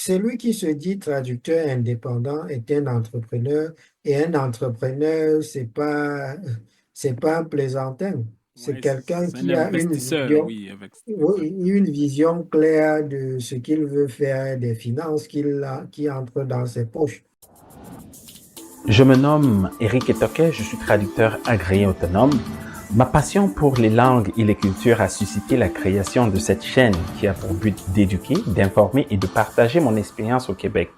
celui qui se dit traducteur indépendant est un entrepreneur et un entrepreneur, c'est pas un plaisantin. C'est Ouais, quelqu'un c'est un qui a une investisseur, vision, oui, oui, exactement. une vision claire de ce qu'il veut faire, des finances qui entrent dans ses poches. Je me nomme Eric Etoquet, je suis traducteur agréé autonome. Ma passion pour les langues et les cultures a suscité la création de cette chaîne qui a pour but d'éduquer, d'informer et de partager mon expérience au Québec.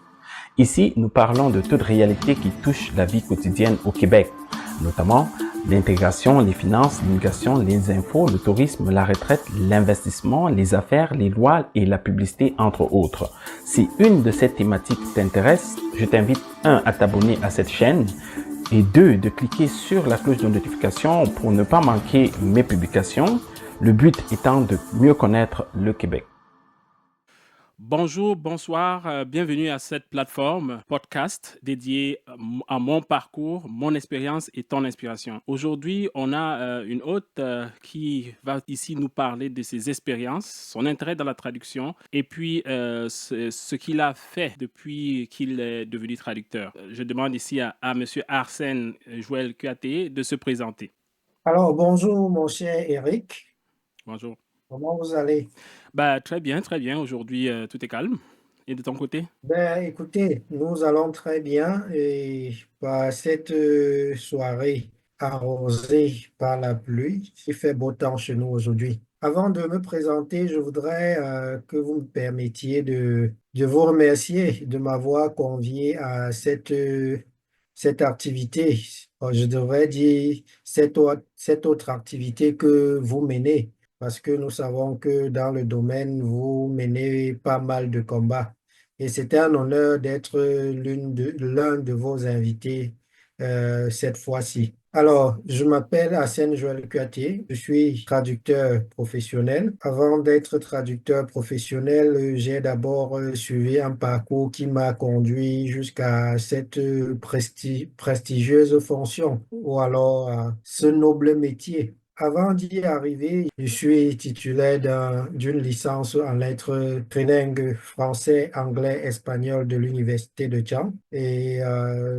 Ici, nous parlons de toute réalité qui touche la vie quotidienne au Québec, notamment l'intégration, les finances, l'immigration, les infos, le tourisme, la retraite, l'investissement, les affaires, les lois et la publicité, entre autres. Si une de ces thématiques t'intéresse, je t'invite, à t'abonner à cette chaîne et deux, de cliquer sur la cloche de notification pour ne pas manquer mes publications, le but étant de mieux connaître le Québec. Bonjour, bonsoir, bienvenue à cette plateforme podcast dédiée à mon parcours, mon expérience et ton inspiration. Aujourd'hui, on a une hôte qui va ici nous parler de ses expériences, son intérêt dans la traduction et puis ce qu'il a fait depuis qu'il est devenu traducteur. Je demande ici à Monsieur Arsène Joël Kuaté de se présenter. Alors, bonjour mon cher Eric, Bonjour. comment vous allez? Bah, très bien, très bien. Aujourd'hui, tout est calme. Et de ton côté? Ben, écoutez, nous allons très bien et par cette soirée arrosée par la pluie, il fait beau temps chez nous aujourd'hui. Avant de me présenter, je voudrais que vous me permettiez de vous remercier de m'avoir convié à cette activité. Je devrais dire cette autre activité que vous menez, parce que nous savons que dans le domaine, vous menez pas mal de combats. Et c'était un honneur d'être l'un de vos invités cette fois-ci. Alors, je m'appelle Hassane Joël Kuaté, je suis traducteur professionnel. Avant d'être traducteur professionnel, j'ai d'abord suivi un parcours qui m'a conduit jusqu'à cette prestigieuse fonction, ou alors ce noble métier. Avant d'y arriver, je suis titulaire d'une licence en lettres trilingue français, anglais, espagnol de l'Université de Caen. Et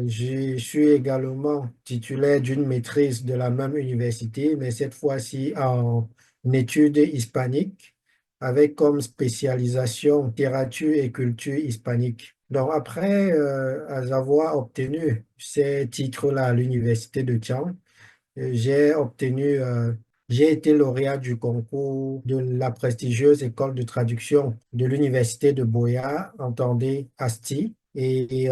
je suis également titulaire d'une maîtrise de la même université, mais cette fois-ci en études hispaniques, avec comme spécialisation littérature et culture hispanique. Donc après avoir obtenu ces titres-là à l'Université de Caen, j'ai j'ai été lauréat du concours de la prestigieuse école de traduction de l'Université de Boyard, entendez Asti. Et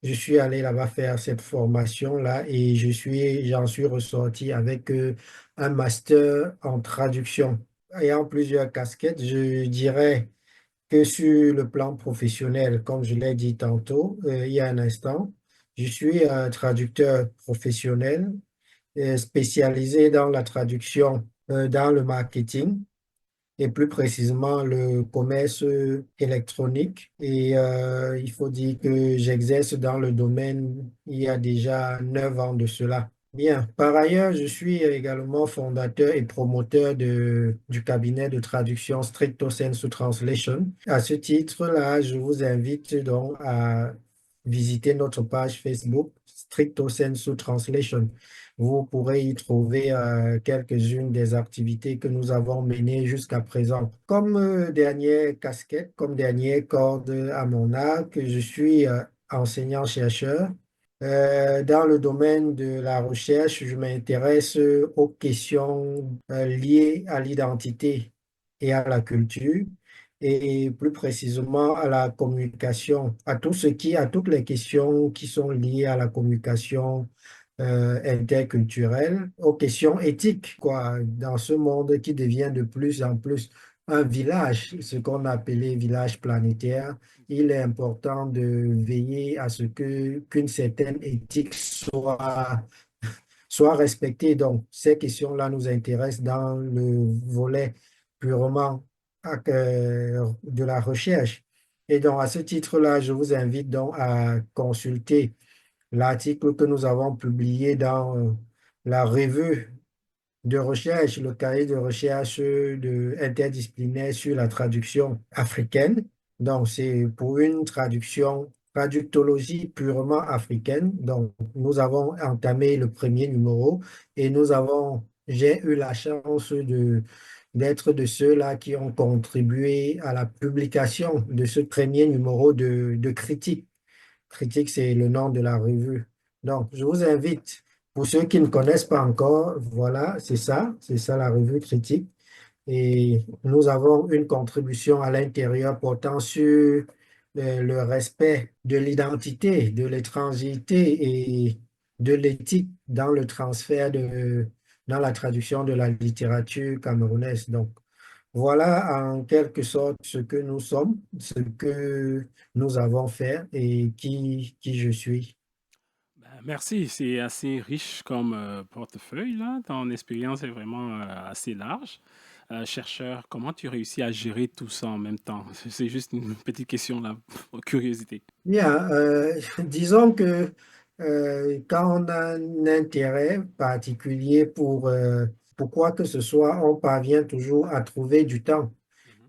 je suis allé là-bas faire cette formation-là et j'en suis ressorti avec un master en traduction. Ayant plusieurs casquettes, je dirais que sur le plan professionnel, comme je l'ai dit tantôt, il y a un instant, je suis traducteur professionnel spécialisé dans la traduction, dans le marketing et plus précisément le commerce électronique. Et il faut dire que j'exerce dans le domaine il y a déjà 9 ans de cela. Bien. Par ailleurs, je suis également fondateur et promoteur du cabinet de traduction Stricto Sensu Translation. À ce titre-là, je vous invite donc à visiter notre page Facebook Stricto Sensu Translation. Vous pourrez y trouver quelques-unes des activités que nous avons menées jusqu'à présent. Comme dernière casquette, comme dernière corde à mon arc, je suis enseignant-chercheur. Dans le domaine de la recherche, je m'intéresse aux questions liées à l'identité et à la culture, et plus précisément à la communication, à toutes les questions qui sont liées à la communication interculturelle, aux questions éthiques, quoi, dans ce monde qui devient de plus en plus un village, ce qu'on appelait village planétaire. Il est important de veiller à ce qu'une certaine éthique soit respectée. Donc, ces questions-là nous intéressent dans le volet purement de la recherche. Et donc, à ce titre-là, je vous invite donc à consulter l'article que nous avons publié dans la revue de recherche, le cahier de recherche interdisciplinaire sur la traduction africaine. Donc, c'est pour une traductologie purement africaine. Donc, nous avons entamé le premier numéro et j'ai eu la chance d'être de ceux-là qui ont contribué à la publication de ce premier numéro de Critique. Critique, c'est le nom de la revue. Donc, je vous invite, pour ceux qui ne connaissent pas encore, voilà, c'est ça la revue Critique. Et nous avons une contribution à l'intérieur portant sur le respect de l'identité, de l'étrangeté et de l'éthique dans le dans la traduction de la littérature camerounaise. Donc, voilà en quelque sorte ce que nous sommes, ce que nous avons fait et qui je suis. Ben, merci, c'est assez riche comme portefeuille, là. Ton expérience est vraiment assez large. Chercheur, comment tu réussis à gérer tout ça en même temps? C'est juste une petite question, là, curiosité. Bien, disons que quand on a un intérêt particulier pour quoi que ce soit, on parvient toujours à trouver du temps. Mhm.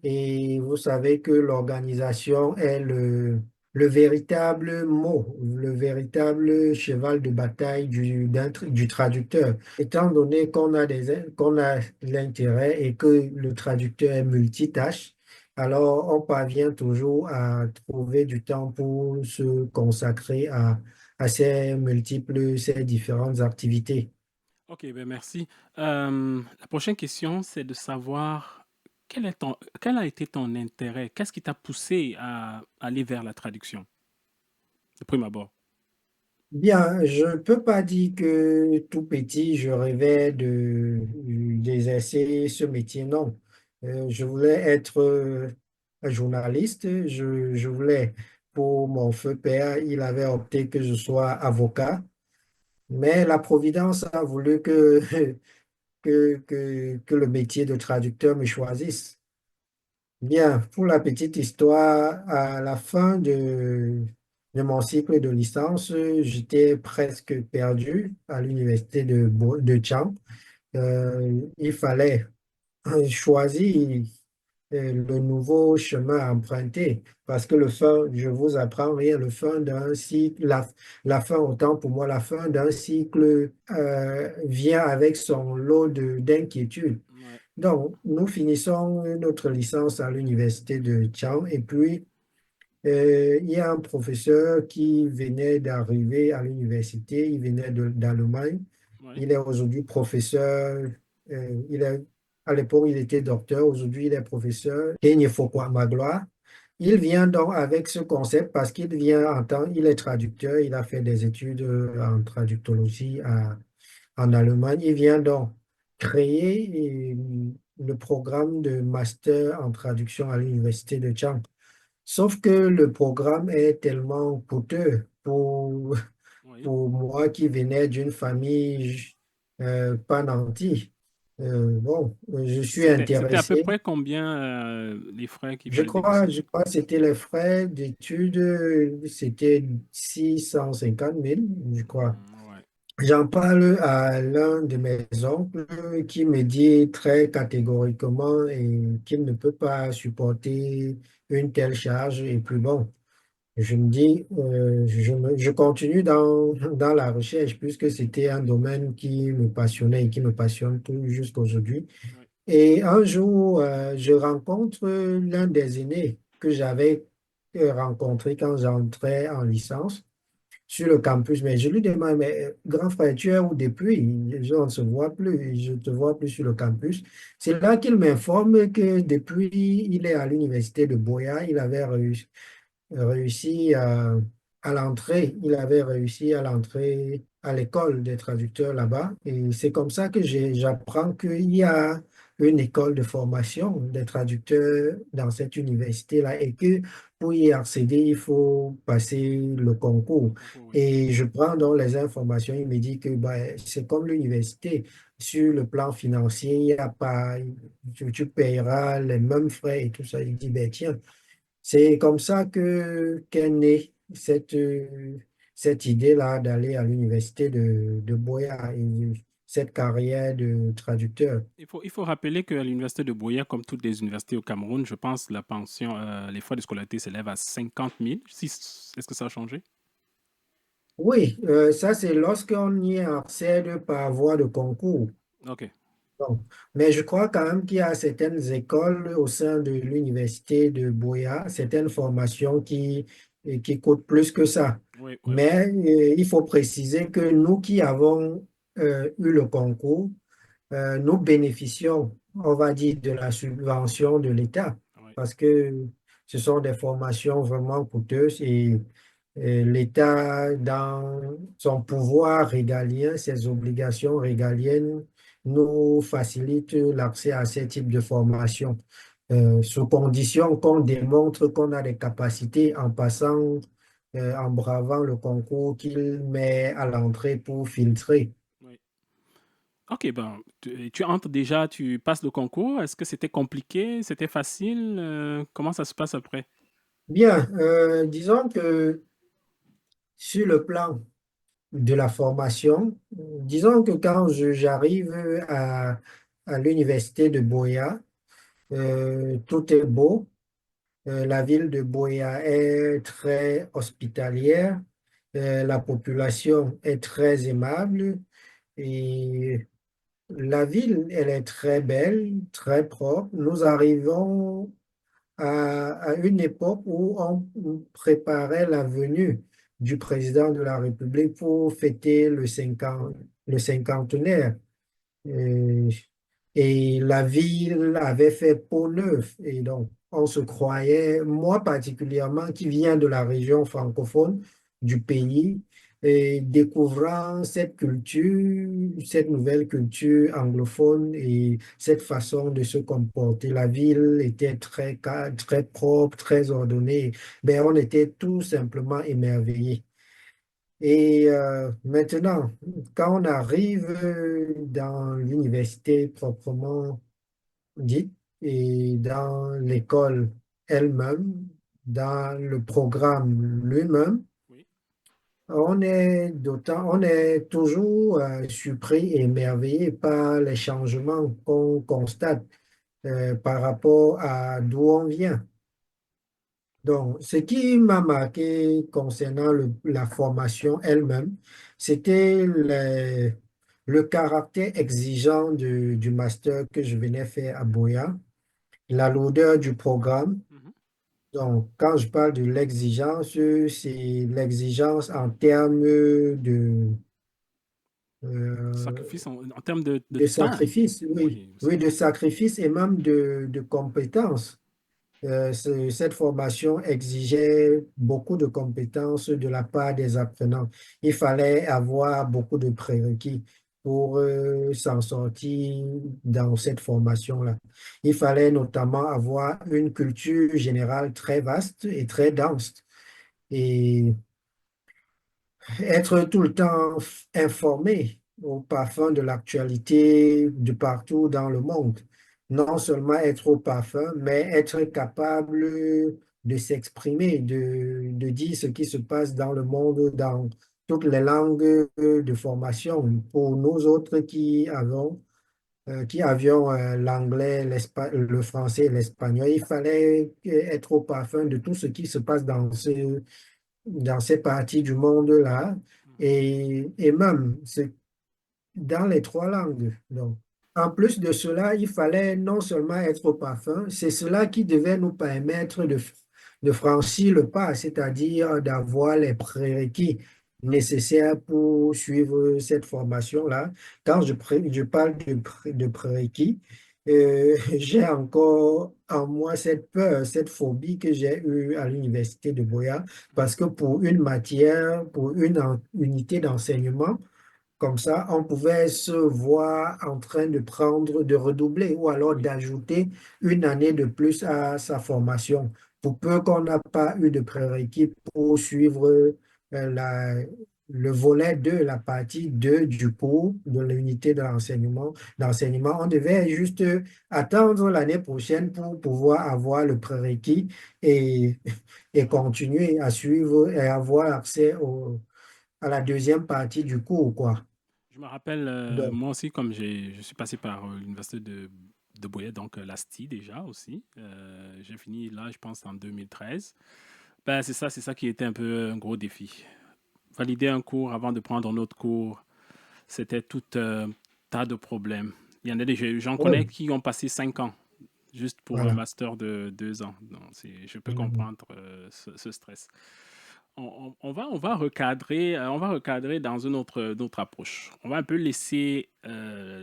Et vous savez que l'organisation est le véritable mot, le véritable cheval de bataille du traducteur. Étant donné qu'on a l'intérêt et que le traducteur est multitâche, alors on parvient toujours à trouver du temps pour se consacrer à ces différentes activités. Ok, ben merci. La prochaine question, c'est de savoir quel a été ton intérêt? Qu'est-ce qui t'a poussé à aller vers la traduction, de prime abord? Bien, je ne peux pas dire que tout petit, je rêvais d'exercer ce métier, non. Je voulais être un journaliste, je voulais, pour mon feu père, il avait opté que je sois avocat, mais la Providence a voulu que le métier de traducteur me choisisse. Bien, pour la petite histoire, à la fin de mon cycle de licence, j'étais presque perdu à l'université de Cham. Il fallait choisir le nouveau chemin à emprunter parce que je vous apprends rien, le fin d'un cycle, la fin, autant pour moi, la fin d'un cycle vient avec son lot d'inquiétudes. Ouais, Donc, nous finissons notre licence à l'université de Cham et puis il y a un professeur qui venait d'arriver à l'université, il venait d'Allemagne. ouais, Il est aujourd'hui professeur, à l'époque il était docteur, aujourd'hui il est professeur. Kenya Fokwa Magloire. Il vient donc avec ce concept parce qu'il vient en tant, il est traducteur, il a fait des études en traductologie en Allemagne. Il vient donc créer le programme de master en traduction à l'université de Cham. Sauf que le programme est tellement coûteux oui. pour moi qui venais d'une famille pas nantie. Bon, je suis C'était à peu intéressé. près combien les frais qu'il fallait débourser? Je crois que c'était les frais d'études, c'était 650 000, je crois. Ouais, J'en parle à l'un de mes oncles qui me dit très catégoriquement et qu'il ne peut pas supporter une telle charge. Et puis bon, je me dis, je continue dans la recherche puisque c'était un domaine qui me passionnait et qui me passionne tout jusqu'aujourd'hui. ouais, Et un jour, je rencontre l'un des aînés que j'avais rencontré quand j'entrais en licence sur le campus. Mais je lui demande, mais grand frère, tu es où depuis? On ne se voit plus, je ne te vois plus sur le campus. C'est là qu'il m'informe que depuis, il est à l'université de Boya, il avait réussi à l'entrée. Il avait réussi à l'entrée à l'école des traducteurs là-bas. Et c'est comme ça que j'apprends qu'il y a une école de formation des traducteurs dans cette université-là et que pour y accéder, il faut passer le le concours. concours, oui. Et je prends donc les informations. Il me dit que bah, c'est comme l'université. Sur le plan financier, il y a pas, tu payeras les mêmes frais et tout ça. Il dit, ben tiens, c'est comme ça qu'est née cette idée-là d'aller à l'université de Boya. Et cette carrière de traducteur. Il faut rappeler qu'à l'université de Boya, comme toutes les universités au Cameroun, je pense la pension, les frais de scolarité s'élèvent à 50 000. Est-ce que ça a changé? Oui, ça c'est lorsqu'on y accède par voie de concours. Ok, Bon. Mais je crois quand même qu'il y a certaines écoles au sein de l'université de Boya, certaines formations qui coûtent plus que ça. oui, oui, oui. Mais il faut préciser que nous qui avons eu le concours, nous bénéficions, on va dire, de la subvention de l'État Oui. parce que ce sont des formations vraiment coûteuses et l'État, dans son pouvoir régalien, ses obligations régaliennes, nous facilite l'accès à ces types de formations, sous condition qu'on démontre qu'on a des capacités en passant, en bravant le concours qu'il met à l'entrée pour filtrer. Oui. Ok, ben, tu entres déjà, tu passes le concours. Est-ce que c'était compliqué? C'était facile? Comment ça se passe après? Bien, disons que sur le plan de la formation, disons que quand j'arrive à l'université de Boya, tout est beau. La ville de Boya est très hospitalière. La population est très aimable et la ville, elle est très belle, très propre. Nous arrivons à une époque où on préparait la venue du président de la République pour fêter le cinquantenaire. Euh, Et la ville avait fait peau neuve. Et donc, on se croyait, moi particulièrement, qui viens de la région francophone du pays, et découvrant cette culture, cette nouvelle culture anglophone et cette façon de se comporter. La ville était très propre, très ordonnée. Ben, on était tout simplement émerveillés. Et maintenant, quand on arrive dans l'université proprement dite et dans l'école elle-même, dans le programme lui-même, Oui. on est toujours surpris et émerveillé par les changements qu'on constate par rapport à d'où on vient. Donc, ce qui m'a marqué concernant la formation elle-même, c'était le caractère exigeant du master que je venais faire à Boya, la lourdeur du programme. Mhm. Donc, quand je parle de l'exigence, c'est l'exigence en termes euh, Sacrifice en termes de de temps. sacrifice, oui, Oui, oui, aussi. de sacrifice et même de compétences. Cette formation exigeait beaucoup de compétences de la part des apprenants. Il fallait avoir beaucoup de prérequis pour s'en sortir dans cette formation-là. Il fallait notamment avoir une culture générale très vaste et très dense et être tout le temps informé au parfum de l'actualité de partout dans le monde. Non seulement être au parfum, mais être capable de s'exprimer, de dire ce qui se passe dans le monde, dans toutes les langues de formation. Pour nous autres qui avions l'anglais, le français et l'espagnol, il fallait être au parfum de tout ce qui se passe dans ces parties du monde-là, Mhm. et même dans les trois langues. Donc, en plus de cela, il fallait non seulement être au parfum, c'est cela qui devait nous permettre de franchir le pas, c'est-à-dire d'avoir les prérequis nécessaires pour suivre cette formation-là. Quand je parle de prérequis, j'ai encore en moi cette peur, cette phobie que j'ai eue à l'université de Boya, parce que pour une matière, pour une unité d'enseignement, comme ça, on pouvait se voir en train de prendre, de redoubler ou alors Oui. d'ajouter une année de plus à sa formation. Pour peu qu'on n'a pas eu de prérequis pour suivre le volet 2, la partie 2 du cours de l'unité d'enseignement, on devait juste attendre l'année prochaine pour pouvoir avoir le prérequis et, et continuer à suivre et avoir accès à la deuxième partie du cours, quoi. Je me rappelle, Donc, moi aussi, comme je suis passé par l'université de Boyay, donc l'ASTI déjà aussi. J'ai fini là, je pense, en 2013. Ben, c'est ça qui était un peu un gros défi. Valider un cours avant de prendre un autre cours, c'était tout un tas de problèmes. Il y en a des, j'en connais oui, qui ont passé 5 ans juste pour un voilà. master de 2 ans. Donc, je peux Mhm. comprendre ce stress. On va recadrer dans une autre approche. On va un peu laisser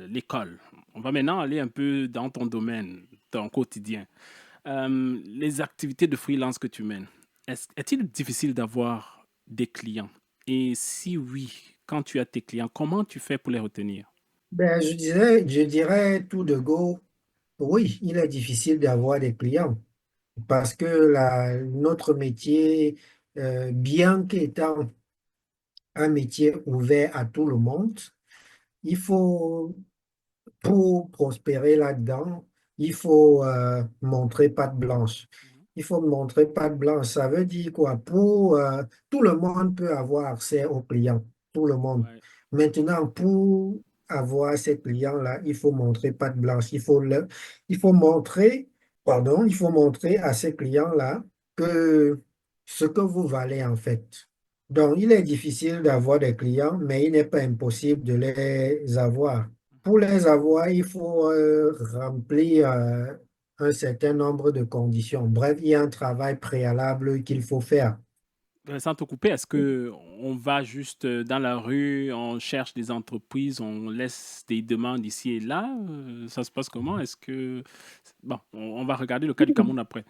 l'école. On va maintenant aller un peu dans ton domaine, ton quotidien. Les activités de freelance que tu mènes, est-il difficile d'avoir des clients? Et si oui, quand tu as tes clients, comment tu fais pour les retenir? Ben, je dirais tout de go, oui, il est difficile d'avoir des clients parce que notre métier, bien qu'étant un métier ouvert à tout le monde, il faut pour prospérer là-dedans, il faut montrer patte blanche. Mhm. Il faut montrer patte blanche. Ça veut dire quoi? Tout le monde peut avoir accès aux clients. Tout le monde. Ouais, Maintenant, pour avoir ces clients-là, il faut montrer patte blanche. Il faut montrer, pardon, il faut montrer à ces clients-là que ce que vous valez en fait. Donc, il est difficile d'avoir des clients, mais il n'est pas impossible de les avoir. Pour les avoir, il faut remplir un certain nombre de conditions. Bref, il y a un travail préalable qu'il faut faire. Sans te couper, est-ce que on va juste dans la rue, on cherche des entreprises, on laisse des demandes ici et là? Ça se passe comment? Est-ce que... Bon, on va regarder le cas du Cameroun après.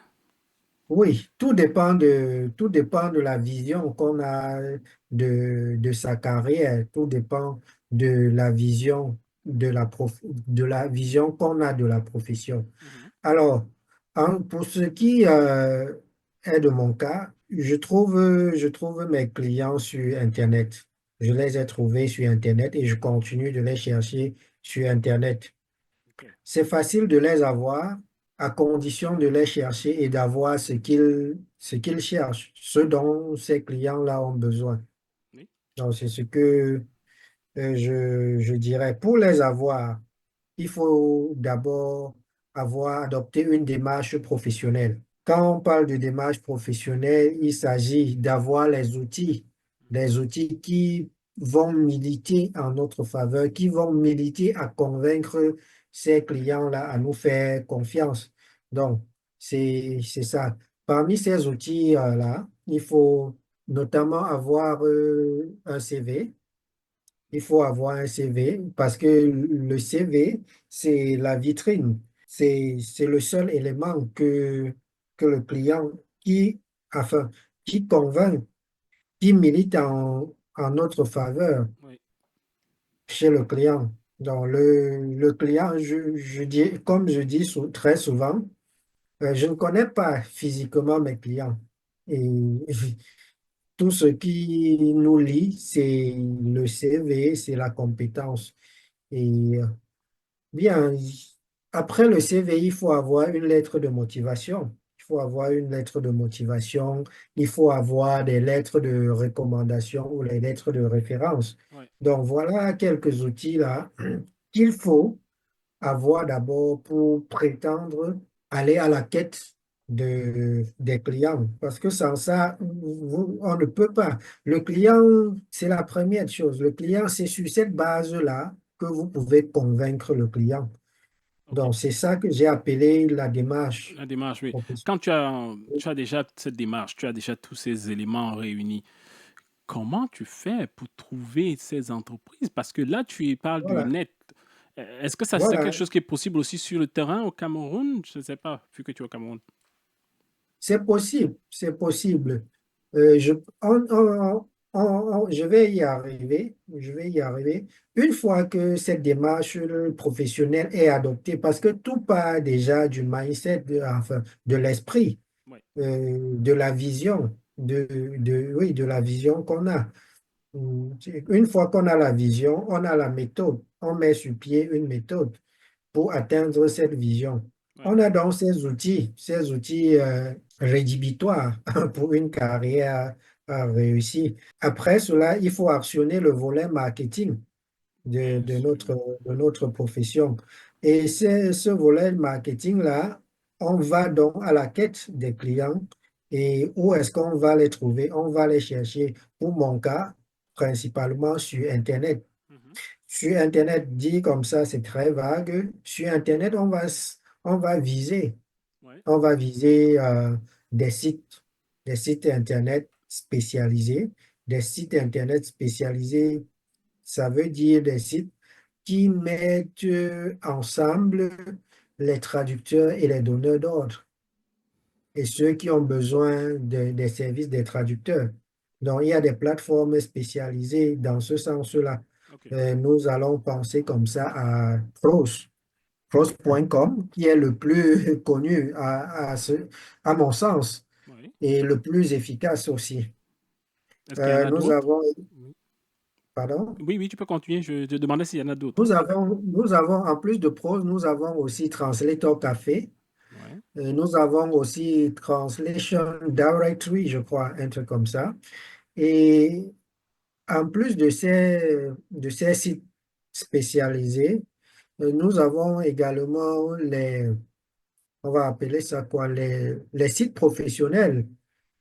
Oui, tout dépend de la vision qu'on a de sa carrière. Tout dépend de la vision de la vision qu'on a de la profession. Mhm. Alors, pour ce qui est de mon cas, je trouve mes clients sur Internet. Je les ai trouvés sur Internet et je continue de les chercher sur Internet. Ok. C'est facile de les avoir à condition de les chercher et d'avoir ce qu'ils cherchent, ce dont ces clients-là ont besoin. Oui. Donc, c'est ce que je dirais. Pour les avoir, il faut d'abord avoir adopté une démarche professionnelle. Quand on parle de démarche professionnelle, il s'agit d'avoir les outils qui vont militer en notre faveur, qui vont militer à convaincre ces clients-là à nous faire confiance. Donc, c'est ça. Parmi ces outils-là, il faut notamment avoir un CV. Il faut avoir un CV parce que le CV, c'est la vitrine. C'est le seul élément que le client enfin, qui convainc, qui milite en notre faveur Oui. chez le client. Donc, le client, je dis, comme je dis très souvent, je ne connais pas physiquement mes clients. Et tout ce qui nous lie, c'est le CV, c'est la compétence. Et bien, après le CV, il faut avoir une lettre de motivation. Il faut avoir une lettre de motivation. Il faut avoir des lettres de recommandation ou les lettres de référence. Ouais. Donc, voilà quelques outils là qu'il faut avoir d'abord pour prétendre aller à la quête des clients. Parce que sans ça, on ne peut pas. Le client, c'est la première chose. Le client, c'est sur cette base-là que vous pouvez convaincre le client. OK. Donc, c'est ça que j'ai appelé la démarche La démarche, oui. professionnelle. Quand tu as déjà cette démarche, tu as déjà tous ces éléments réunis, comment tu fais pour trouver ces entreprises? Parce que là, tu parles du Voilà, net. Est-ce que ça, c'est quelque voilà. chose qui est possible aussi sur le terrain au Cameroun? Je ne sais pas, vu que tu es au Cameroun. C'est possible, c'est possible. Je, je vais y arriver, je vais y arriver une fois que cette démarche professionnelle est adoptée, parce que tout part déjà du mindset, enfin, de l'esprit, Oui. de la vision, oui, de la vision qu'on a. Une fois qu'on a la vision, on a la méthode, on met sur pied une méthode pour atteindre cette vision. Ouais. On a donc ces outils rédhibitoires pour une carrière réussie. Après cela, il faut actionner le volet marketing. Bien sûr. de notre profession. Et ce volet marketing-là, on va donc à la quête des clients et où est-ce qu'on va les trouver? On va les chercher, pour mon cas, principalement sur Internet. Mhm. Sur Internet, dit comme ça, c'est très vague. Sur Internet, on va viser. Ouais. On va viser des des sites Internet spécialisés. Des sites Internet spécialisés, ça veut dire des sites qui mettent ensemble les traducteurs et les donneurs d'ordre et ceux qui ont besoin des services des traducteurs. Donc, il y a des plateformes spécialisées dans ce sens-là. OK. Nous allons penser comme ça à Prose.com, qui est le plus connu à mon sens Oui. et le plus efficace aussi. Est-ce qu'il y en a Nous d'autres? avons, Oui. pardon, Oui, oui, tu peux continuer. Je demandais s'il y en a d'autres. nous avons, en plus de Prose, nous avons aussi Translator Café. Ouais. Nous avons aussi Translation Directory, je crois, un truc comme ça. Et en plus de ces sites spécialisés, nous avons également on va appeler ça quoi, les sites professionnels.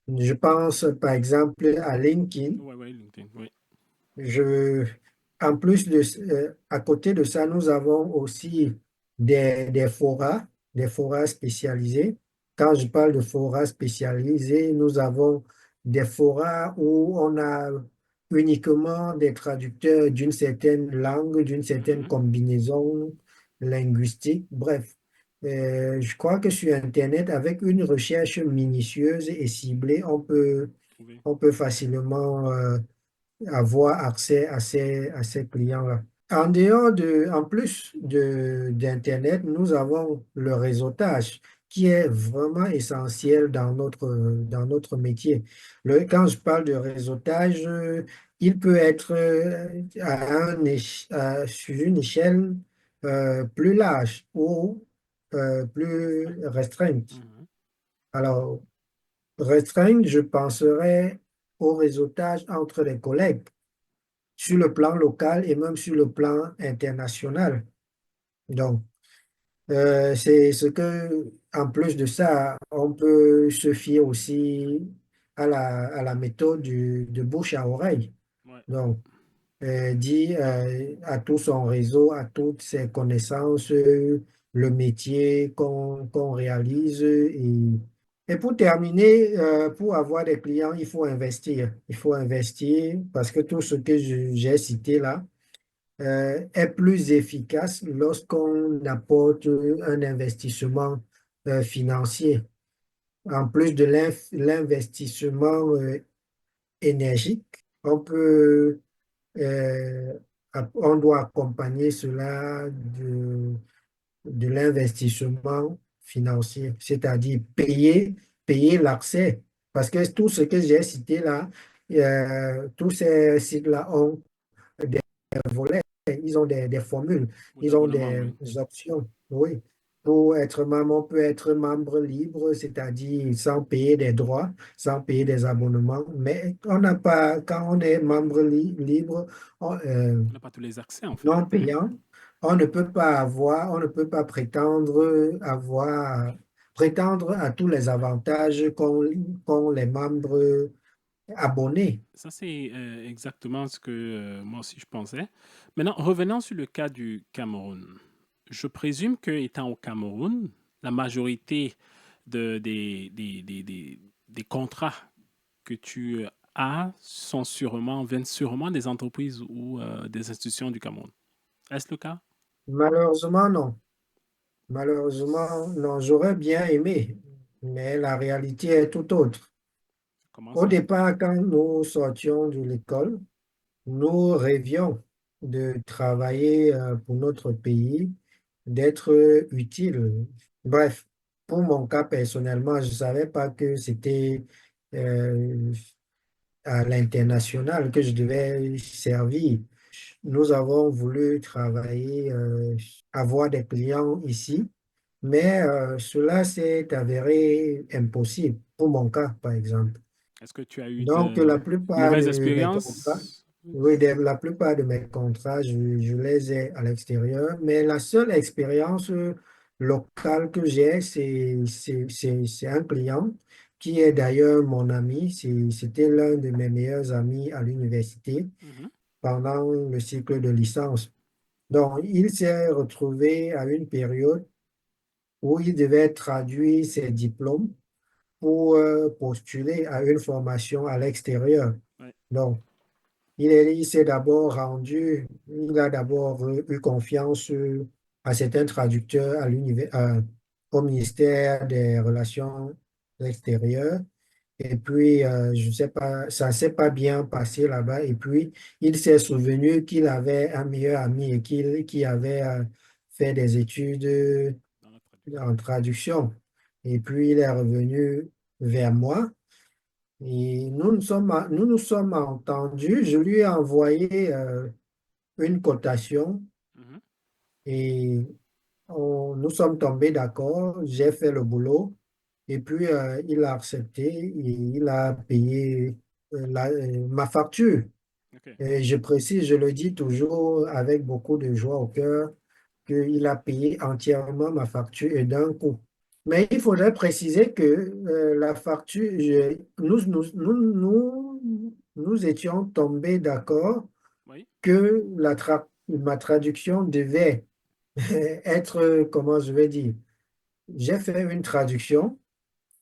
Je pense par exemple à LinkedIn. Ouais, ouais, LinkedIn. Oui. Je, En plus à côté de ça, nous avons aussi des forats spécialisés. Quand je parle de forats spécialisés, nous avons des forats où on a uniquement des traducteurs d'une certaine langue, d'une certaine Mhm. combinaison linguistique. Bref, je crois que sur Internet, avec une recherche minutieuse et ciblée, Trouvé. on peut facilement avoir accès à ces clients-là. En plus d'Internet, nous avons le réseautage qui est vraiment essentiel dans notre métier. Quand je parle de réseautage, il peut être sur une échelle plus large ou plus restreinte. Mhm. Alors, restreinte, je penserais au réseautage entre les collègues sur le plan local et même sur le plan international. Donc, c'est ce que, en plus de ça, on peut se fier aussi à la méthode de bouche à oreille. Ouais. Donc, dit à tout son réseau, à toutes ses connaissances, le métier qu'on réalise. Et pour terminer, pour avoir des clients, il faut investir. Il faut investir parce que tout ce que j'ai cité là est plus efficace lorsqu'on apporte un investissement financier. En plus de l'investissement énergique, euh, on doit accompagner cela de l'investissement financier, c'est-à-dire payer l'accès. Parce que tout ce que j'ai cité là, tous ces sites-là ont des volets, ils ont des formules, Ou ils ont d'abonnement, des oui. options. Oui. Pour être membre, on peut être membre libre, c'est-à-dire sans payer des droits, sans payer des abonnements. Mais on n'a pas, quand on est membre libre, On n'a pas tous les accès, en fait. non payant, on ne peut pas prétendre à tous les avantages qu'ont les membres abonnés. Ça, c'est exactement ce que moi aussi je pensais. Maintenant, revenons sur le cas du Cameroun. Je présume que, étant au Cameroun, la majorité des contrats que tu as viennent sûrement des entreprises ou des institutions du Cameroun. Est-ce le cas? Malheureusement, non. Malheureusement, non, j'aurais bien aimé, mais la réalité est tout autre. Comment Au ça? départ, quand nous sortions de l'école, nous rêvions de travailler pour notre pays, d'être utile. Bref, pour mon cas personnellement, je ne savais pas que c'était euh, à l'international que je devais servir. Nous avons voulu travailler, avoir des clients ici, mais cela s'est avéré impossible pour mon cas, par exemple. Est-ce que tu as eu Donc, de la plupart mauvaises des contrats, expériences? Oui, la plupart de mes contrats, je les ai à l'extérieur, mais la seule expérience locale que j'ai, c'est un client qui est d'ailleurs mon ami. C'était l'un de mes meilleurs amis à l'université Mhm. pendant le cycle de licence. Donc, il s'est retrouvé à une période où il devait traduire ses diplômes pour postuler à une formation à l'extérieur. Ouais. Donc, il s'est d'abord rendu, il a d'abord eu confiance à certains traducteurs au ministère des Relations extérieures. Et puis, je sais pas, ça s'est pas bien passé là-bas. Et puis, il s'est souvenu qu'il avait un meilleur ami et qui avait fait des études Dans la traduction. en traduction. Et puis, il est revenu vers moi. Et nous nous sommes entendus. Je lui ai envoyé une cotation Mhm. et nous sommes tombés d'accord. J'ai fait le boulot et puis il a accepté et il a payé ma facture. OK. Et je précise, je le dis toujours avec beaucoup de joie au cœur, qu'il a payé entièrement ma facture et d'un coup. Mais il faudrait préciser que la facture, nous étions tombés d'accord Oui. que ma traduction devait être, comment je vais dire, j'ai fait une traduction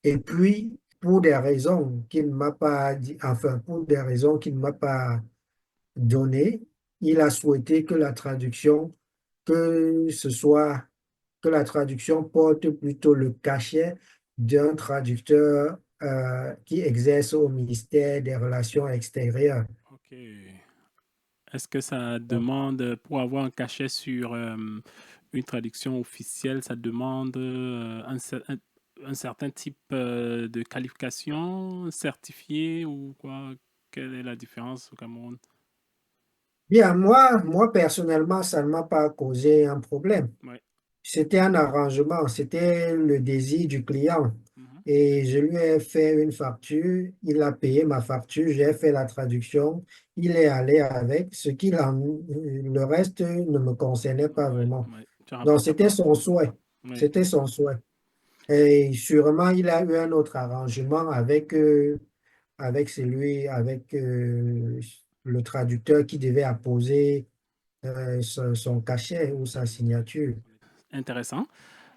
et puis pour des raisons qu'il ne m'a pas dit, enfin pour des raisons qu'il ne m'a pas données, il a souhaité que que ce soit que la traduction porte plutôt le cachet d'un traducteur qui exerce au ministère des Relations extérieures. OK. Est-ce que ça demande, pour avoir un cachet sur une traduction officielle, ça demande un certain type de qualification certifiée ou quoi? Quelle est la différence au Cameroun? Bien, moi personnellement, ça ne m'a pas causé un problème. Ouais. C'était un arrangement, c'était le désir du client. Mhm. Et je lui ai fait une facture, il a payé ma facture, j'ai fait la traduction, il est allé avec, le reste ne me concernait pas Ouais, vraiment. ouais. Tu as Donc rapporté c'était quoi? son souhait, Oui. c'était son souhait. Et sûrement il a eu un autre arrangement avec le traducteur qui devait apposer son cachet ou sa signature. Intéressant.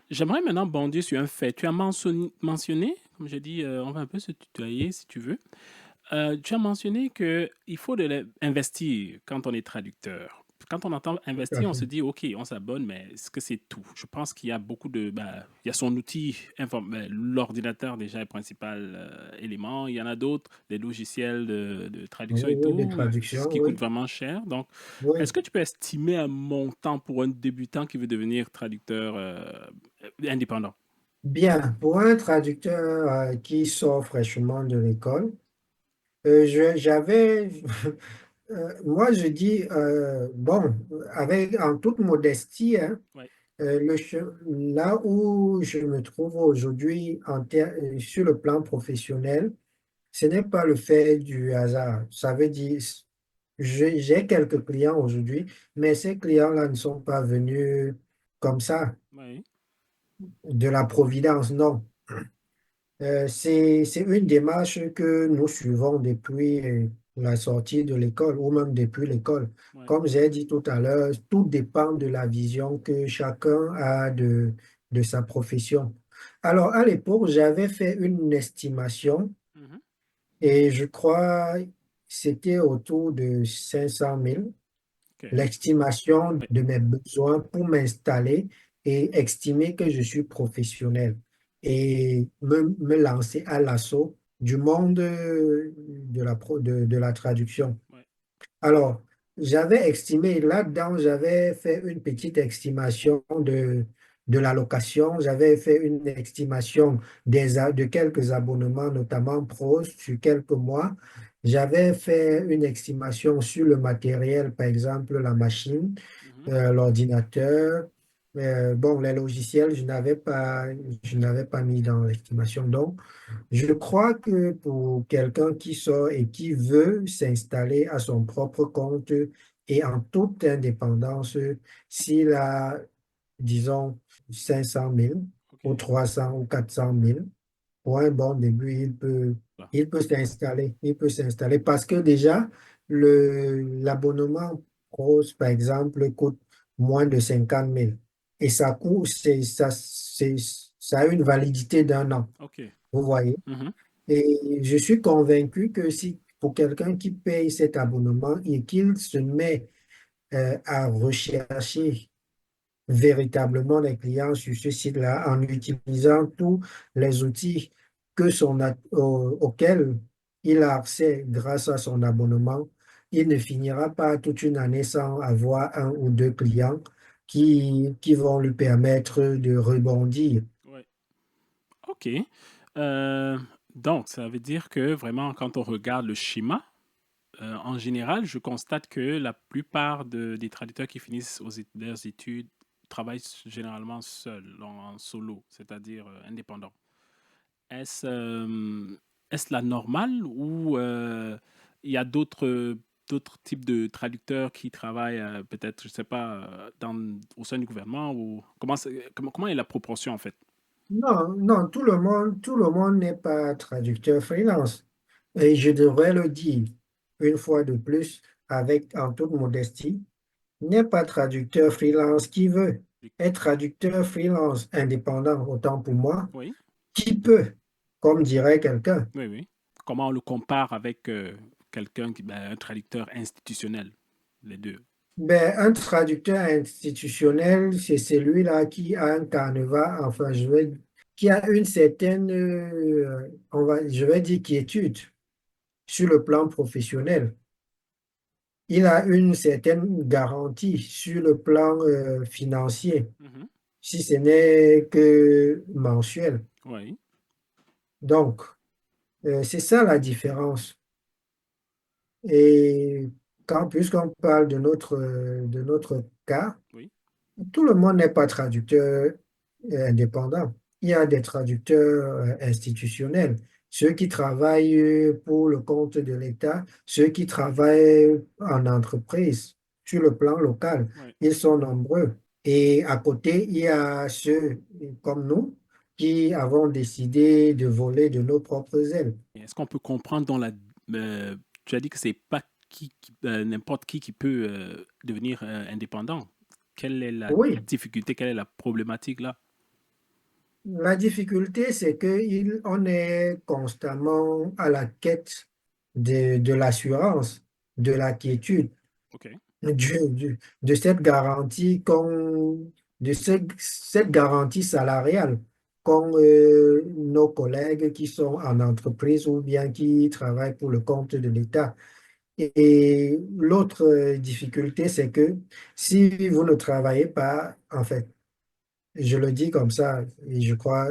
J'aimerais maintenant bondir sur un fait. Tu as mentionné, comme j'ai dit, on va un peu se tutoyer si tu veux. Tu as mentionné qu'il faut investir quand on est traducteur. Quand on entend Tout à investir, on fait. se dit, OK, on s'abonne, mais est-ce que c'est tout? Je pense qu'il y a beaucoup de... bah, il y a son outil, l'ordinateur déjà est le principal élément. Il y en a d'autres, des logiciels de traduction Oui, et oui, des tout, ce traductions, qui coûte oui. vraiment cher. Donc, est-ce Oui. que tu peux estimer un montant pour un débutant qui veut devenir traducteur indépendant? Bien, pour un traducteur qui sort fraîchement de l'école, j'avais, moi je dis, bon, en toute modestie, hein, Oui, là où je me trouve aujourd'hui sur le plan professionnel, ce n'est pas le fait du hasard. Ça veut dire, j'ai quelques clients aujourd'hui, mais ces clients-là ne sont pas venus comme ça, oui, de la providence, non. C'est une démarche que nous suivons depuis la sortie de l'école ou même depuis l'école. oui. Comme j'ai dit tout à l'heure, tout dépend de la vision que chacun a de sa profession. Alors, à l'époque, j'avais fait une estimation Mhm. et je crois c'était autour de 500 000 OK. l'estimation Oui, de mes besoins pour m'installer et estimer que je suis professionnel et me lancer à l'assaut du monde de la traduction. oui, Alors, j'avais estimé, là-dedans, j'avais fait une petite estimation de la location, j'avais fait une estimation de quelques abonnements, notamment pros, sur quelques mois. J'avais fait une estimation sur le matériel, par exemple la machine, mhm. l'ordinateur, Bon, les logiciels, je n'avais pas mis dans l'estimation. Donc, je crois que pour quelqu'un qui sort et qui veut s'installer à son propre compte et en toute indépendance, s'il a, disons, 500 000 ou OK. 300 ou 400 000, pour un bon début, Voilà. il peut s'installer. Il peut s'installer parce que déjà, l'abonnement Rose, par exemple, coûte moins de 50 000. Et ça coûte, ça a une validité d'un an. OK. Vous voyez? Mhm. Et je suis convaincu que si pour quelqu'un qui paye cet abonnement et qu'il se met à rechercher véritablement les clients sur ce site-là en utilisant tous les outils auxquels il a accès grâce à son abonnement, il ne finira pas toute une année sans avoir un ou deux clients qui vont lui permettre de rebondir. Ouais. OK. Euh, donc, ça veut dire que vraiment, quand on regarde le schéma, en général, je constate que la plupart des traducteurs qui finissent leurs études travaillent généralement seuls, en solo, c'est-à-dire indépendants. Est-ce est-ce la normale ou il y a d'autres types de traducteurs qui travaillent peut-être, je sais pas, au sein du gouvernement ou comment est la proportion en fait? Non, non, tout le monde n'est pas traducteur freelance. Et je devrais le dire une fois de plus, avec en toute modestie, n'est pas traducteur freelance qui veut être traducteur freelance indépendant, autant pour moi, Oui, qui peut, comme dirait quelqu'un. oui, oui. Comment on le compare avec un traducteur institutionnel, les deux? Ben, un traducteur institutionnel, c'est celui-là qui a un carnaval, enfin, qui a une certaine, je vais dire, quiétude sur le plan professionnel. Il a une certaine garantie sur le plan financier, Mhm. si ce n'est que mensuel. Oui, Donc, c'est ça la différence. Et puisqu'on parle de notre cas, oui, tout le monde n'est pas traducteur indépendant. Il y a des traducteurs institutionnels, ceux qui travaillent pour le compte de l'État, ceux qui travaillent en entreprise sur le plan local. oui. Ils sont nombreux. Et à côté, il y a ceux comme nous qui avons décidé de voler de nos propres ailes. Est-ce qu'on peut comprendre euh, tu as dit que c'est pas n'importe qui peut devenir indépendant. Quelle est la Oui, difficulté, quelle est la problématique là? la difficulté, c'est qu'on est constamment à la quête de l'assurance, de la quiétude, OK. de cette garantie cette garantie salariale qu'ont nos collègues qui sont en entreprise ou bien qui travaillent pour le compte de l'État. Et l'autre difficulté, c'est que si vous ne travaillez pas, en fait, je le dis comme ça, et je crois,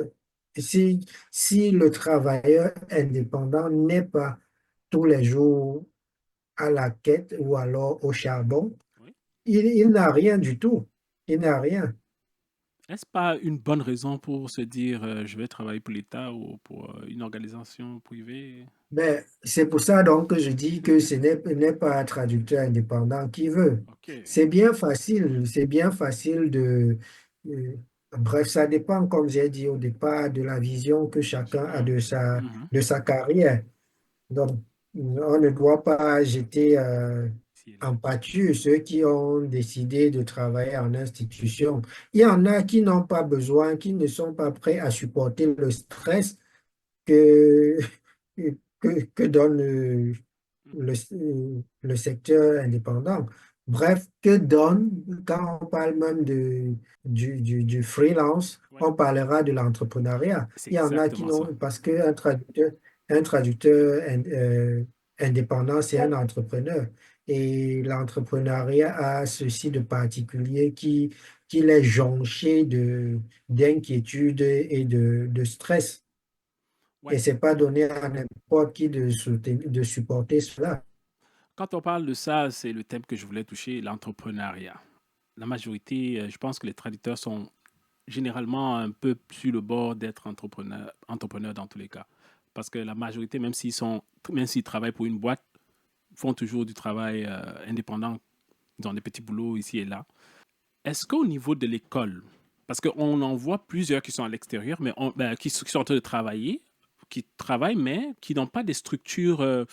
si, si le travailleur indépendant n'est pas tous les jours à la quête ou alors au charbon, Oui. il n'a rien du tout. Il n'a rien. Est-ce pas une bonne raison pour se dire je vais travailler pour l'État ou pour une organisation privée? Mais c'est pour ça donc que je dis que ce n'est pas un traducteur indépendant qui veut. OK. C'est bien facile euh, bref, ça dépend, comme j'ai dit au départ, de la vision que chacun a Chacun. Mhm. de sa carrière. Donc, on ne doit pas jeter Ici et là. en pâture ceux qui ont décidé de travailler en institution. Il y en a qui n'ont pas besoin, qui ne sont pas prêts à supporter le stress que, que donne Mhm. le secteur indépendant. Bref, que donne, quand on parle même du freelance, Ouais. on parlera de l'entrepreneuriat. C'est Il y en a qui exactement ça. n'ont, parce un traducteur indépendant, c'est un entrepreneur. Et l'entrepreneuriat a ceci de particulier qui est jonché d'inquiétude et de stress. Ouais. Et c'est pas donné à n'importe qui de supporter cela. Quand on parle de ça, c'est le thème que je voulais toucher, l'entrepreneuriat. la majorité, je pense que les traducteurs sont généralement un peu sur le bord d'être entrepreneurs dans tous les cas. Parce que la majorité, même s'ils travaillent pour une boîte, font toujours du travail indépendant. Ils ont des petits boulots ici et là. Est-ce qu'au niveau de l'école, parce qu'on en voit plusieurs qui sont à l'extérieur, mais qui sont en train de travailler, qui travaillent, mais qui n'ont pas des structures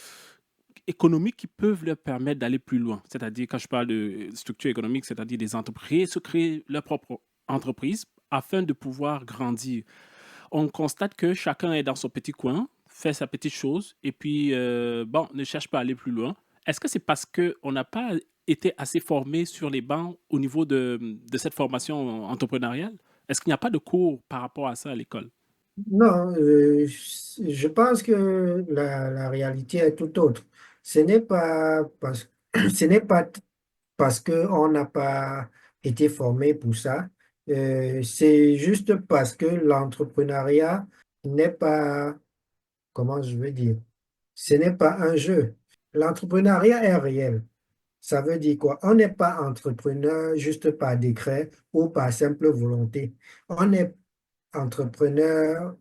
économiques qui peuvent leur permettre d'aller plus loin. C'est-à-dire, quand je parle de structure économique, c'est-à-dire des entreprises, se créer leur propre entreprise afin de pouvoir grandir. On constate que chacun est dans son petit coin, fait sa petite chose, et puis, bon, ne cherche pas à aller plus loin. Est-ce que c'est parce qu'on n'a pas été assez formé sur les bancs au niveau de cette formation entrepreneuriale? Est-ce qu'il n'y a pas de cours par rapport à ça à l'école? Non, je pense que la réalité est tout autre. Ce n'est pas parce, ce n'est pas parce qu'on n'a pas été formé pour ça. C'est juste parce que l'entrepreneuriat n'est pas, comment je veux dire, ce n'est pas un jeu. L'entrepreneuriat est réel. Ça veut dire quoi? On n'est pas entrepreneur juste par décret ou par simple volonté. On est entrepreneur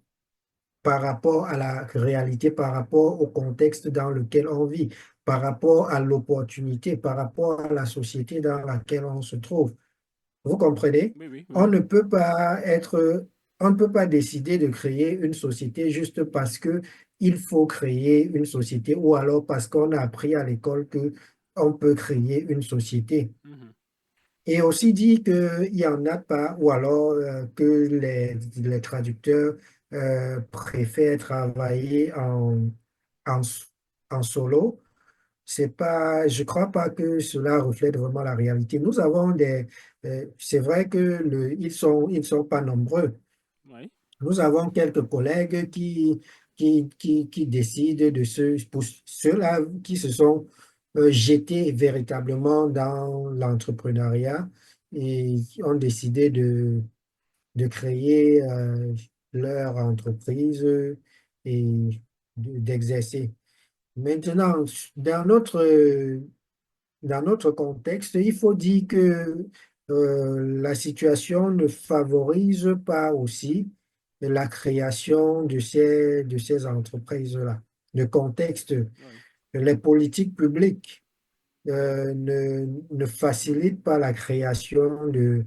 par rapport à la réalité, par rapport au contexte dans lequel on vit, par rapport à l'opportunité, par rapport à la société dans laquelle on se trouve. Vous comprenez? Oui, oui, On oui. ne peut pas être, on ne peut pas décider de créer une société juste parce que il faut créer une société ou alors parce qu'on a appris à l'école que on peut créer une société. Mhm. Et aussi dit qu'il n'y en a pas, ou alors que les traducteurs préfèrent travailler en, en solo. C'est pas, je crois pas que cela reflète vraiment la réalité. Nous avons c'est vrai que ils sont pas nombreux. Oui. Nous avons quelques collègues qui décident pour ceux-là qui se sont jetés véritablement dans l'entrepreneuriat et qui ont décidé de créer leur entreprise et d'exercer. Maintenant, dans notre contexte, il faut dire que la situation ne favorise pas aussi la création de ces entreprises-là. Le contexte, Oui. les politiques publiques ne facilitent pas la création de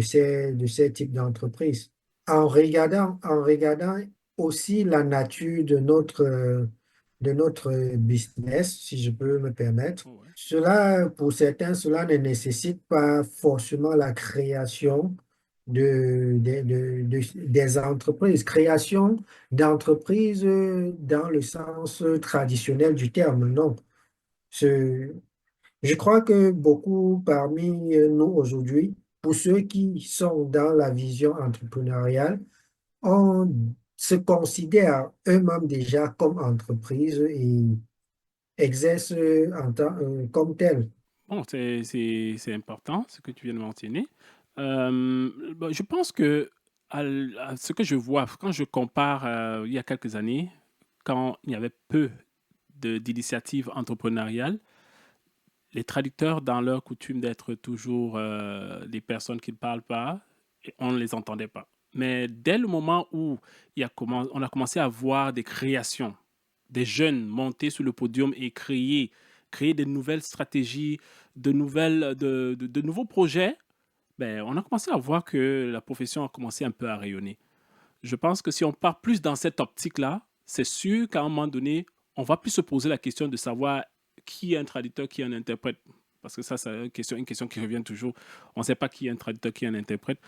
ces types d'entreprises. En regardant aussi la nature de notre business, si je peux me permettre, Oh, ouais. cela, pour certains, cela ne nécessite pas forcément la création des entreprises. Création d'entreprises dans le sens traditionnel du terme, non. Ce- je crois que beaucoup parmi nous aujourd'hui, pour ceux qui sont dans la vision entrepreneuriale, on se considère eux-mêmes déjà comme entreprise et exercent comme tel. Bon, c'est important ce que tu viens de mentionner. Bon, je pense que à ce que je vois, quand je compare il y a quelques années, quand il y avait peu d'initiatives entrepreneuriales, les traducteurs, dans leur coutume d'être toujours des personnes qui ne parlent pas, et on ne les entendait pas. Mais dès le moment où on a commencé à voir des créations, des jeunes monter sur le podium et créer de nouvelles stratégies, de nouveaux projets, ben, on a commencé à voir que la profession a commencé un peu à rayonner. Je pense que si on part plus dans cette optique-là, c'est sûr qu'à un moment donné, on va plus se poser la question de savoir qui est un traducteur, qui est un interprète. Parce que ça, c'est une question qui revient toujours. On ne sait pas qui est un traducteur, qui est un interprète.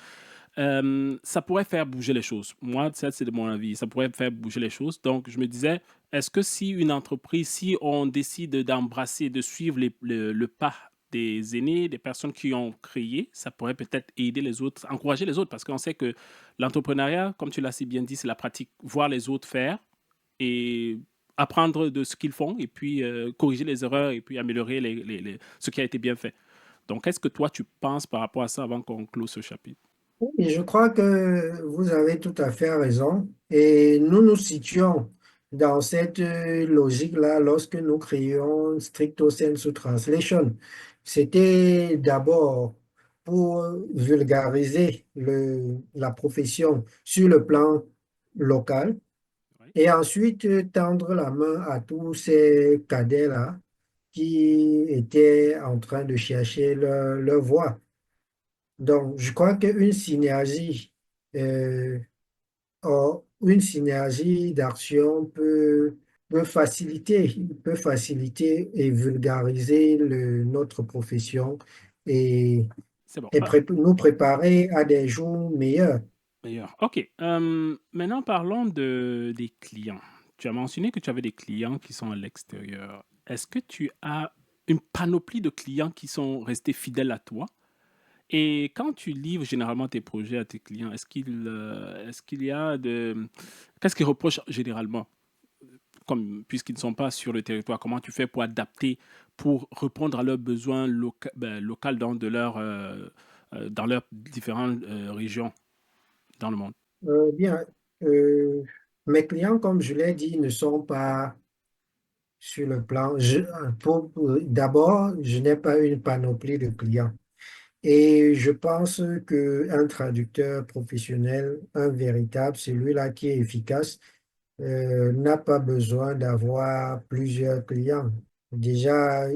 Ça pourrait faire bouger les choses. Moi, ça, c'est de mon avis. Ça pourrait faire bouger les choses. Donc, je me disais, est-ce que si une entreprise, si on décide d'embrasser, de suivre le pas des aînés, des personnes qui ont créé, ça pourrait peut-être aider les autres, encourager les autres, parce qu'on sait que l'entrepreneuriat, comme tu l'as si bien dit, c'est la pratique, voir les autres faire et apprendre de ce qu'ils font et puis corriger les erreurs et puis améliorer ce qui a été bien fait. Donc, qu'est-ce que toi, tu penses par rapport à ça avant qu'on close ce chapitre? Et je crois que vous avez tout à fait raison. Et nous nous situons dans cette logique-là lorsque nous créons Stricto Sensu Translation. C'était d'abord pour vulgariser la profession sur le plan local Oui. et ensuite tendre la main à tous ces cadets-là qui étaient en train de chercher leur voie. Donc, je crois qu'une synergie, euh, une synergie d'action peut faciliter et vulgariser notre profession et, C'est bon. nous préparer à des jours meilleurs. Meilleur. OK. Maintenant, parlons des clients. Tu as mentionné que tu avais des clients qui sont à l'extérieur. Est-ce que tu as une panoplie de clients qui sont restés fidèles à toi? Et quand tu livres généralement tes projets à tes clients, est-ce qu'il y a de... Qu'est-ce qu'ils reprochent généralement? Comme, puisqu'ils ne sont pas sur le territoire, comment tu fais pour adapter, pour répondre à leurs besoins locaux dans leurs différentes régions dans le monde? Bien, euh, mes clients, comme je l'ai dit, ne sont pas sur le plan. D'abord, je n'ai pas une panoplie de clients. Et je pense qu'un traducteur professionnel, un véritable, celui-là qui est efficace, n'a pas besoin d'avoir plusieurs clients. Déjà,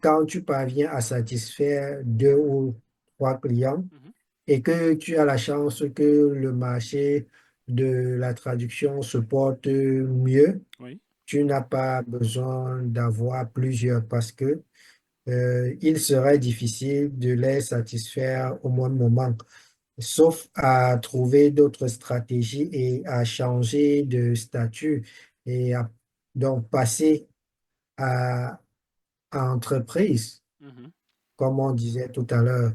quand tu parviens à satisfaire deux ou trois clients Mhm. et que tu as la chance que le marché de la traduction se porte mieux, Oui. tu n'as pas besoin d'avoir plusieurs parce que il serait difficile de les satisfaire au même moment, sauf à trouver d'autres stratégies et à changer de statut et donc passer à, à entreprise, Mhm. comme on disait tout à l'heure.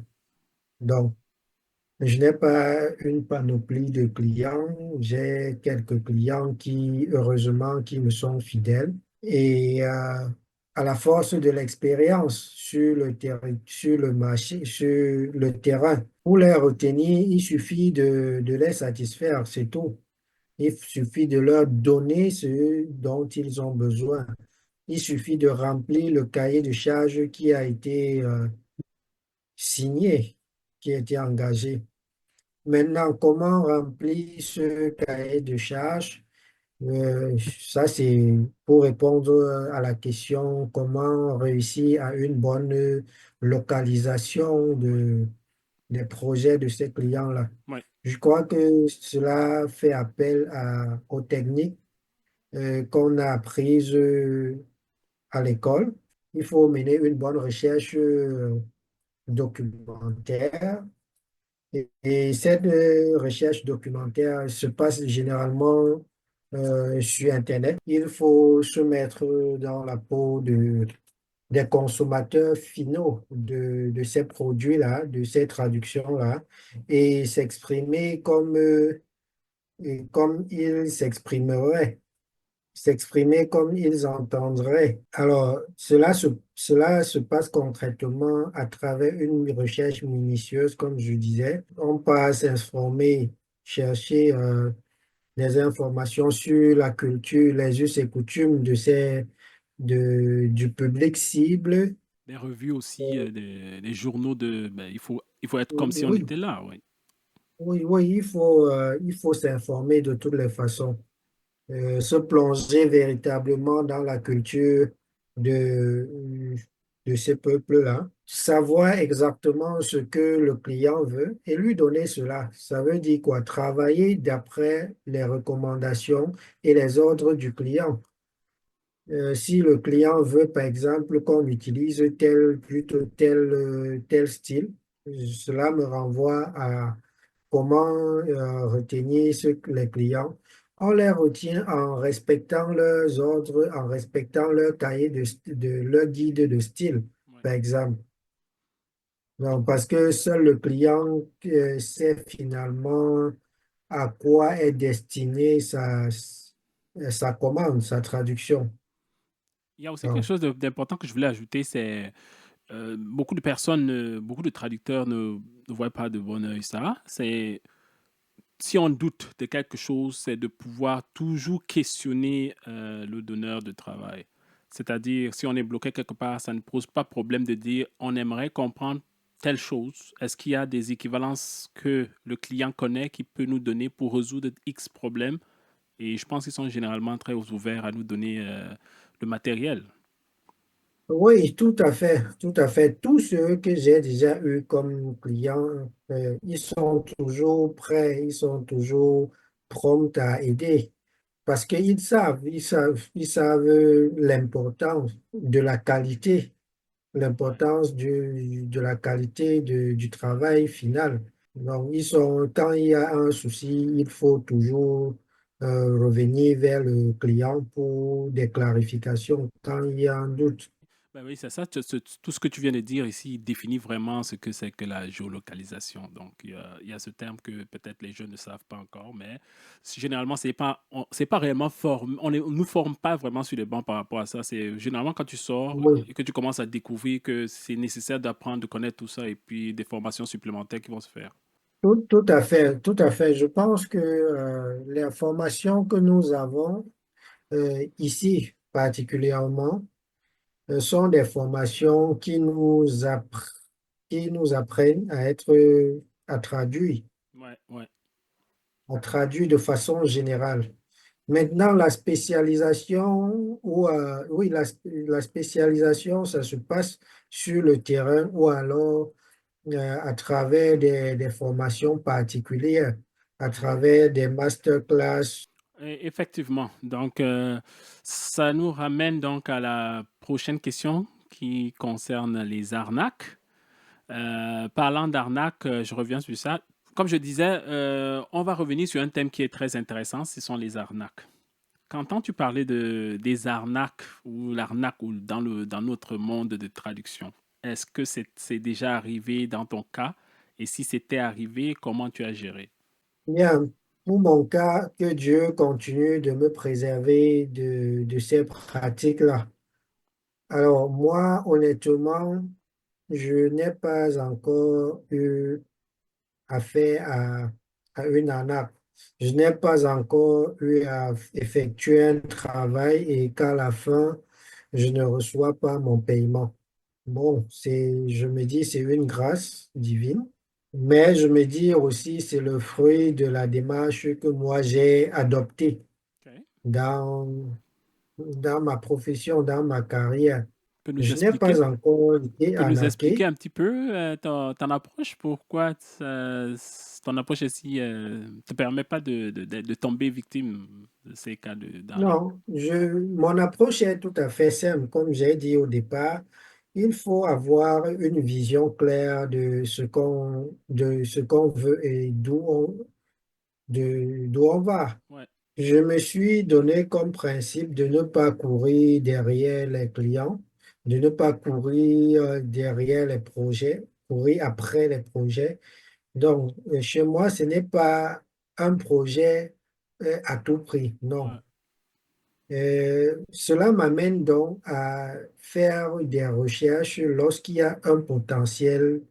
Donc, je n'ai pas une panoplie de clients. J'ai quelques clients qui, heureusement, qui me sont fidèles. Et à la force de l'expérience sur le marché, sur le terrain, pour les retenir, il suffit de les satisfaire, c'est tout. Il suffit de leur donner ce dont ils ont besoin. Il suffit de remplir le cahier de charge qui a été signé, qui a été engagé. Maintenant, comment remplir ce cahier de charges? Ça, c'est pour répondre à la question comment réussir à une bonne localisation des projets de ces clients-là. Oui. Je crois que cela fait appel aux techniques qu'on a apprises à l'école. Il faut mener une bonne recherche documentaire. Et cette recherche documentaire se passe généralement sur Internet. Il faut se mettre dans la peau des consommateurs finaux de ces produits-là, de ces traductions-là, et s'exprimer comme ils s'exprimer comme ils entendraient. Alors, cela se passe concrètement à travers une recherche minutieuse, comme je disais. On passe s'informer, chercher des informations sur la culture, les us et coutumes du public cible. Des revues aussi, des journaux il faut être comme si on Oui, était là, oui. oui, il faut s'informer de toutes les façons. Se plonger véritablement dans la culture de, de ce peuple-là, savoir exactement ce que le client veut et lui donner cela. Ça veut dire quoi? Travailler d'après les recommandations et les ordres du client. Si le client veut, par exemple, qu'on utilise tel style, cela me renvoie à comment retenir les clients. On les retient en respectant leurs ordres, en respectant leur cahier leur guide de style, Oui. par exemple. Donc, parce que seul le client sait finalement à quoi est destinée sa commande, sa traduction. Il y a aussi quelque Donc, chose d'important que je voulais ajouter, c'est beaucoup de personnes, beaucoup de traducteurs ne voient pas de bon œil ça. C'est si on doute de quelque chose, c'est de pouvoir toujours questionner le donneur de travail. C'est-à-dire, si on est bloqué quelque part, ça ne pose pas problème de dire on aimerait comprendre telle chose? Est-ce qu'il y a des équivalences que le client connaît qui peut nous donner pour résoudre X problème? Et je pense qu'ils sont généralement très ouverts à nous donner le matériel. Oui, tout à fait, tout à fait. Tous ceux que j'ai déjà eu comme clients, ils sont toujours prêts, ils sont toujours prompts à aider parce ils savent l'importance de la qualité, Ouais. l'importance de la qualité du travail final. Donc, quand il y a un souci, il faut toujours revenir vers le client pour des clarifications quand il y a un doute. Ben oui, c'est ça. Tout ce que tu viens de dire ici définit vraiment ce que c'est que la géolocalisation. Donc, il y a ce terme que peut-être les jeunes ne savent pas encore, mais généralement, c'est pas réellement formé. On nous forme pas vraiment sur les bancs par rapport à ça. C'est généralement quand tu sors Oui. et que tu commences à découvrir que c'est nécessaire d'apprendre, de connaître tout ça et puis des formations supplémentaires qui vont se faire. Tout à fait, tout à fait. Je pense que les formations que nous avons ici particulièrement sont des formations qui nous apprennent à Ouais, ouais. à traduire de façon générale. Maintenant, la spécialisation, ça se passe sur le terrain ou alors à travers des formations particulières, à travers des masterclass. Effectivement. Donc, ça nous ramène donc à la prochaine question qui concerne les arnaques. Parlant d'arnaque, je reviens sur ça. Comme je disais, on va revenir sur un thème qui est très intéressant, ce sont les arnaques. Qu'entends-tu parler des arnaques ou l'arnaque ou dans notre monde de traduction? Est-ce que c'est déjà arrivé dans ton cas? Et si c'était arrivé, comment tu as géré? Bien, pour mon cas, que Dieu continue de me préserver de ces pratiques-là. Alors, moi, honnêtement, je n'ai pas encore eu affaire à une arnaque. Je n'ai pas encore eu à effectuer un travail et qu'à la fin, je ne reçois pas mon paiement. Bon, je me dis, c'est une grâce divine, mais je me dis aussi, c'est le fruit de la démarche que moi j'ai adoptée Ok. dans, dans ma profession, dans ma carrière. Peux nous Je n'ai expliquer? pas encore été Peux nous expliquer arnaqué. un petit peu ton approche? Pourquoi ton approche ici te permet pas de tomber victime de ces cas d'arnaque? Non, mon approche est tout à fait simple. Comme j'ai dit au départ, il faut avoir une vision claire de ce qu'on veut et d'où on va. Ouais, Je me suis donné comme principe de ne pas courir derrière les clients, de ne pas courir derrière les projets, courir après les projets. Donc, chez moi, ce n'est pas un projet à tout prix, non. ouais, Cela m'amène donc à faire des recherches lorsqu'il y a un potentiel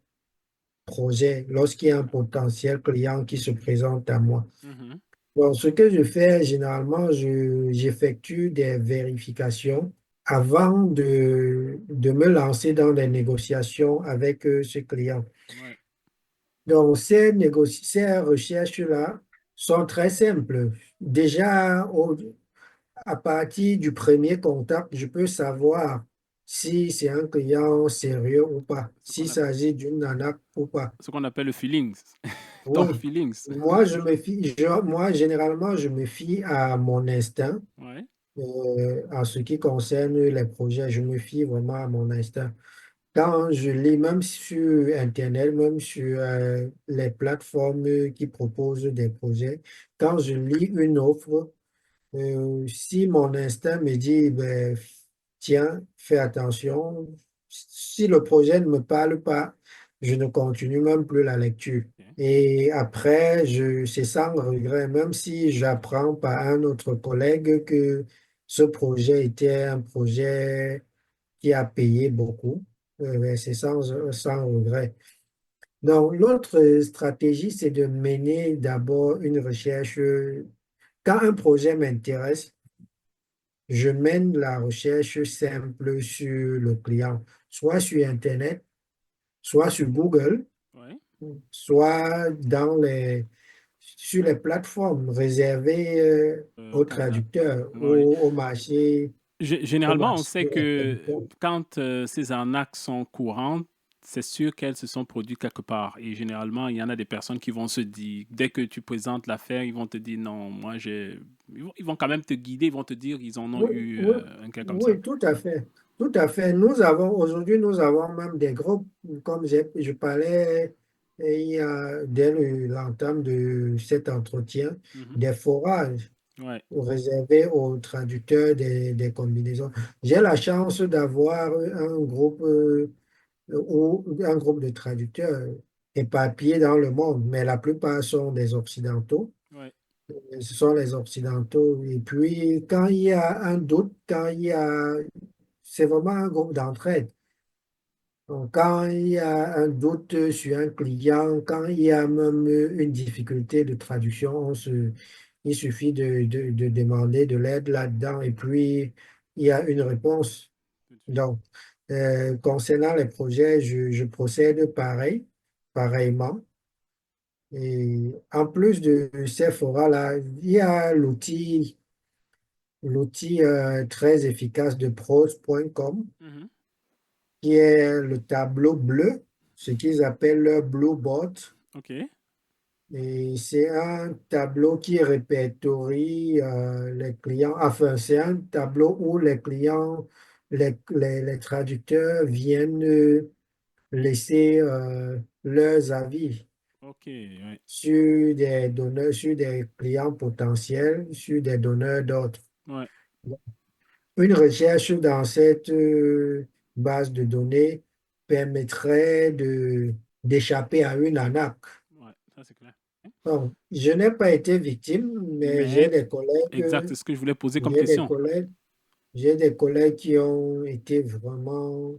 projet, lorsqu'il y a un potentiel client qui se présente à moi. mhm, Donc, ce que je fais, généralement, j'effectue des vérifications avant de me lancer dans des négociations avec ce client. ouais. Donc, ces recherches-là sont très simples. Déjà, à partir du premier contact, je peux savoir si c'est un client sérieux ou pas, Ce qu'on s'il appelle, s'agit d'une arnaque ou pas. ce qu'on appelle le feelings, ton Oui, feelings. moi, généralement, je me fie à mon instinct Ouais, en ce qui concerne les projets. Je me fie vraiment à mon instinct. Quand je lis, même sur Internet, même sur les plateformes qui proposent des projets, quand je lis une offre, si mon instinct me dit, ben, tiens, fais attention, si le projet ne me parle pas, je ne continue même plus la lecture. ok, Et après, c'est sans regret, même si j'apprends par un autre collègue que ce projet était un projet qui a payé beaucoup, ben, c'est sans regret. Donc, l'autre stratégie, c'est de mener d'abord une recherche. Quand un projet m'intéresse, je mène la recherche simple sur le client, soit sur Internet, soit sur Google, Ouais. soit sur les plateformes réservées aux traducteurs, Ouais. au Généralement, on marché sait des que traducteurs. quand ces arnaques sont courantes, c'est sûr qu'elles se sont produites quelque part. Et généralement, il y en a des personnes qui vont se dire, dès que tu présentes l'affaire, ils vont te dire non, moi j'ai. Ils vont quand même te guider, ils vont te dire qu'ils en ont Oui, eu oui, un cas comme ça. oui, tout à fait. Tout à fait. Aujourd'hui, nous avons même des groupes, comme je parlais dès l'entame de cet entretien, Mhm. des forages Ouais. réservés aux traducteurs des combinaisons. J'ai la chance d'avoir un groupe de traducteurs éparpillés dans le monde, mais la plupart sont des Occidentaux. Ouais. Ce sont les Occidentaux. Et puis, quand il y a un doute, c'est vraiment un groupe d'entraide. Donc, quand il y a un doute sur un client, quand il y a même une difficulté de traduction, il suffit de demander de l'aide là-dedans et puis il y a une réponse. Tout de suite. Donc, concernant les projets, je procède pareillement. Et en plus de ces forats-là, il y a l'outil très efficace de prose.com Mhm. qui est le tableau bleu, ce qu'ils appellent le Blue Bot. OK. Et c'est un tableau qui répertorie les clients. Enfin, c'est un tableau où les clients, les traducteurs viennent laisser leurs avis OK. Ouais. sur des clients potentiels, sur des donneurs d'ordre. Ouais. Une recherche dans cette base de données permettrait d'échapper à une arnaque. Ouais. Ça, c'est clair. Bon, je n'ai pas été victime, mais Mais, exact, c'est ce que je voulais poser comme j'ai des question. collègues, j'ai des collègues qui ont été vraiment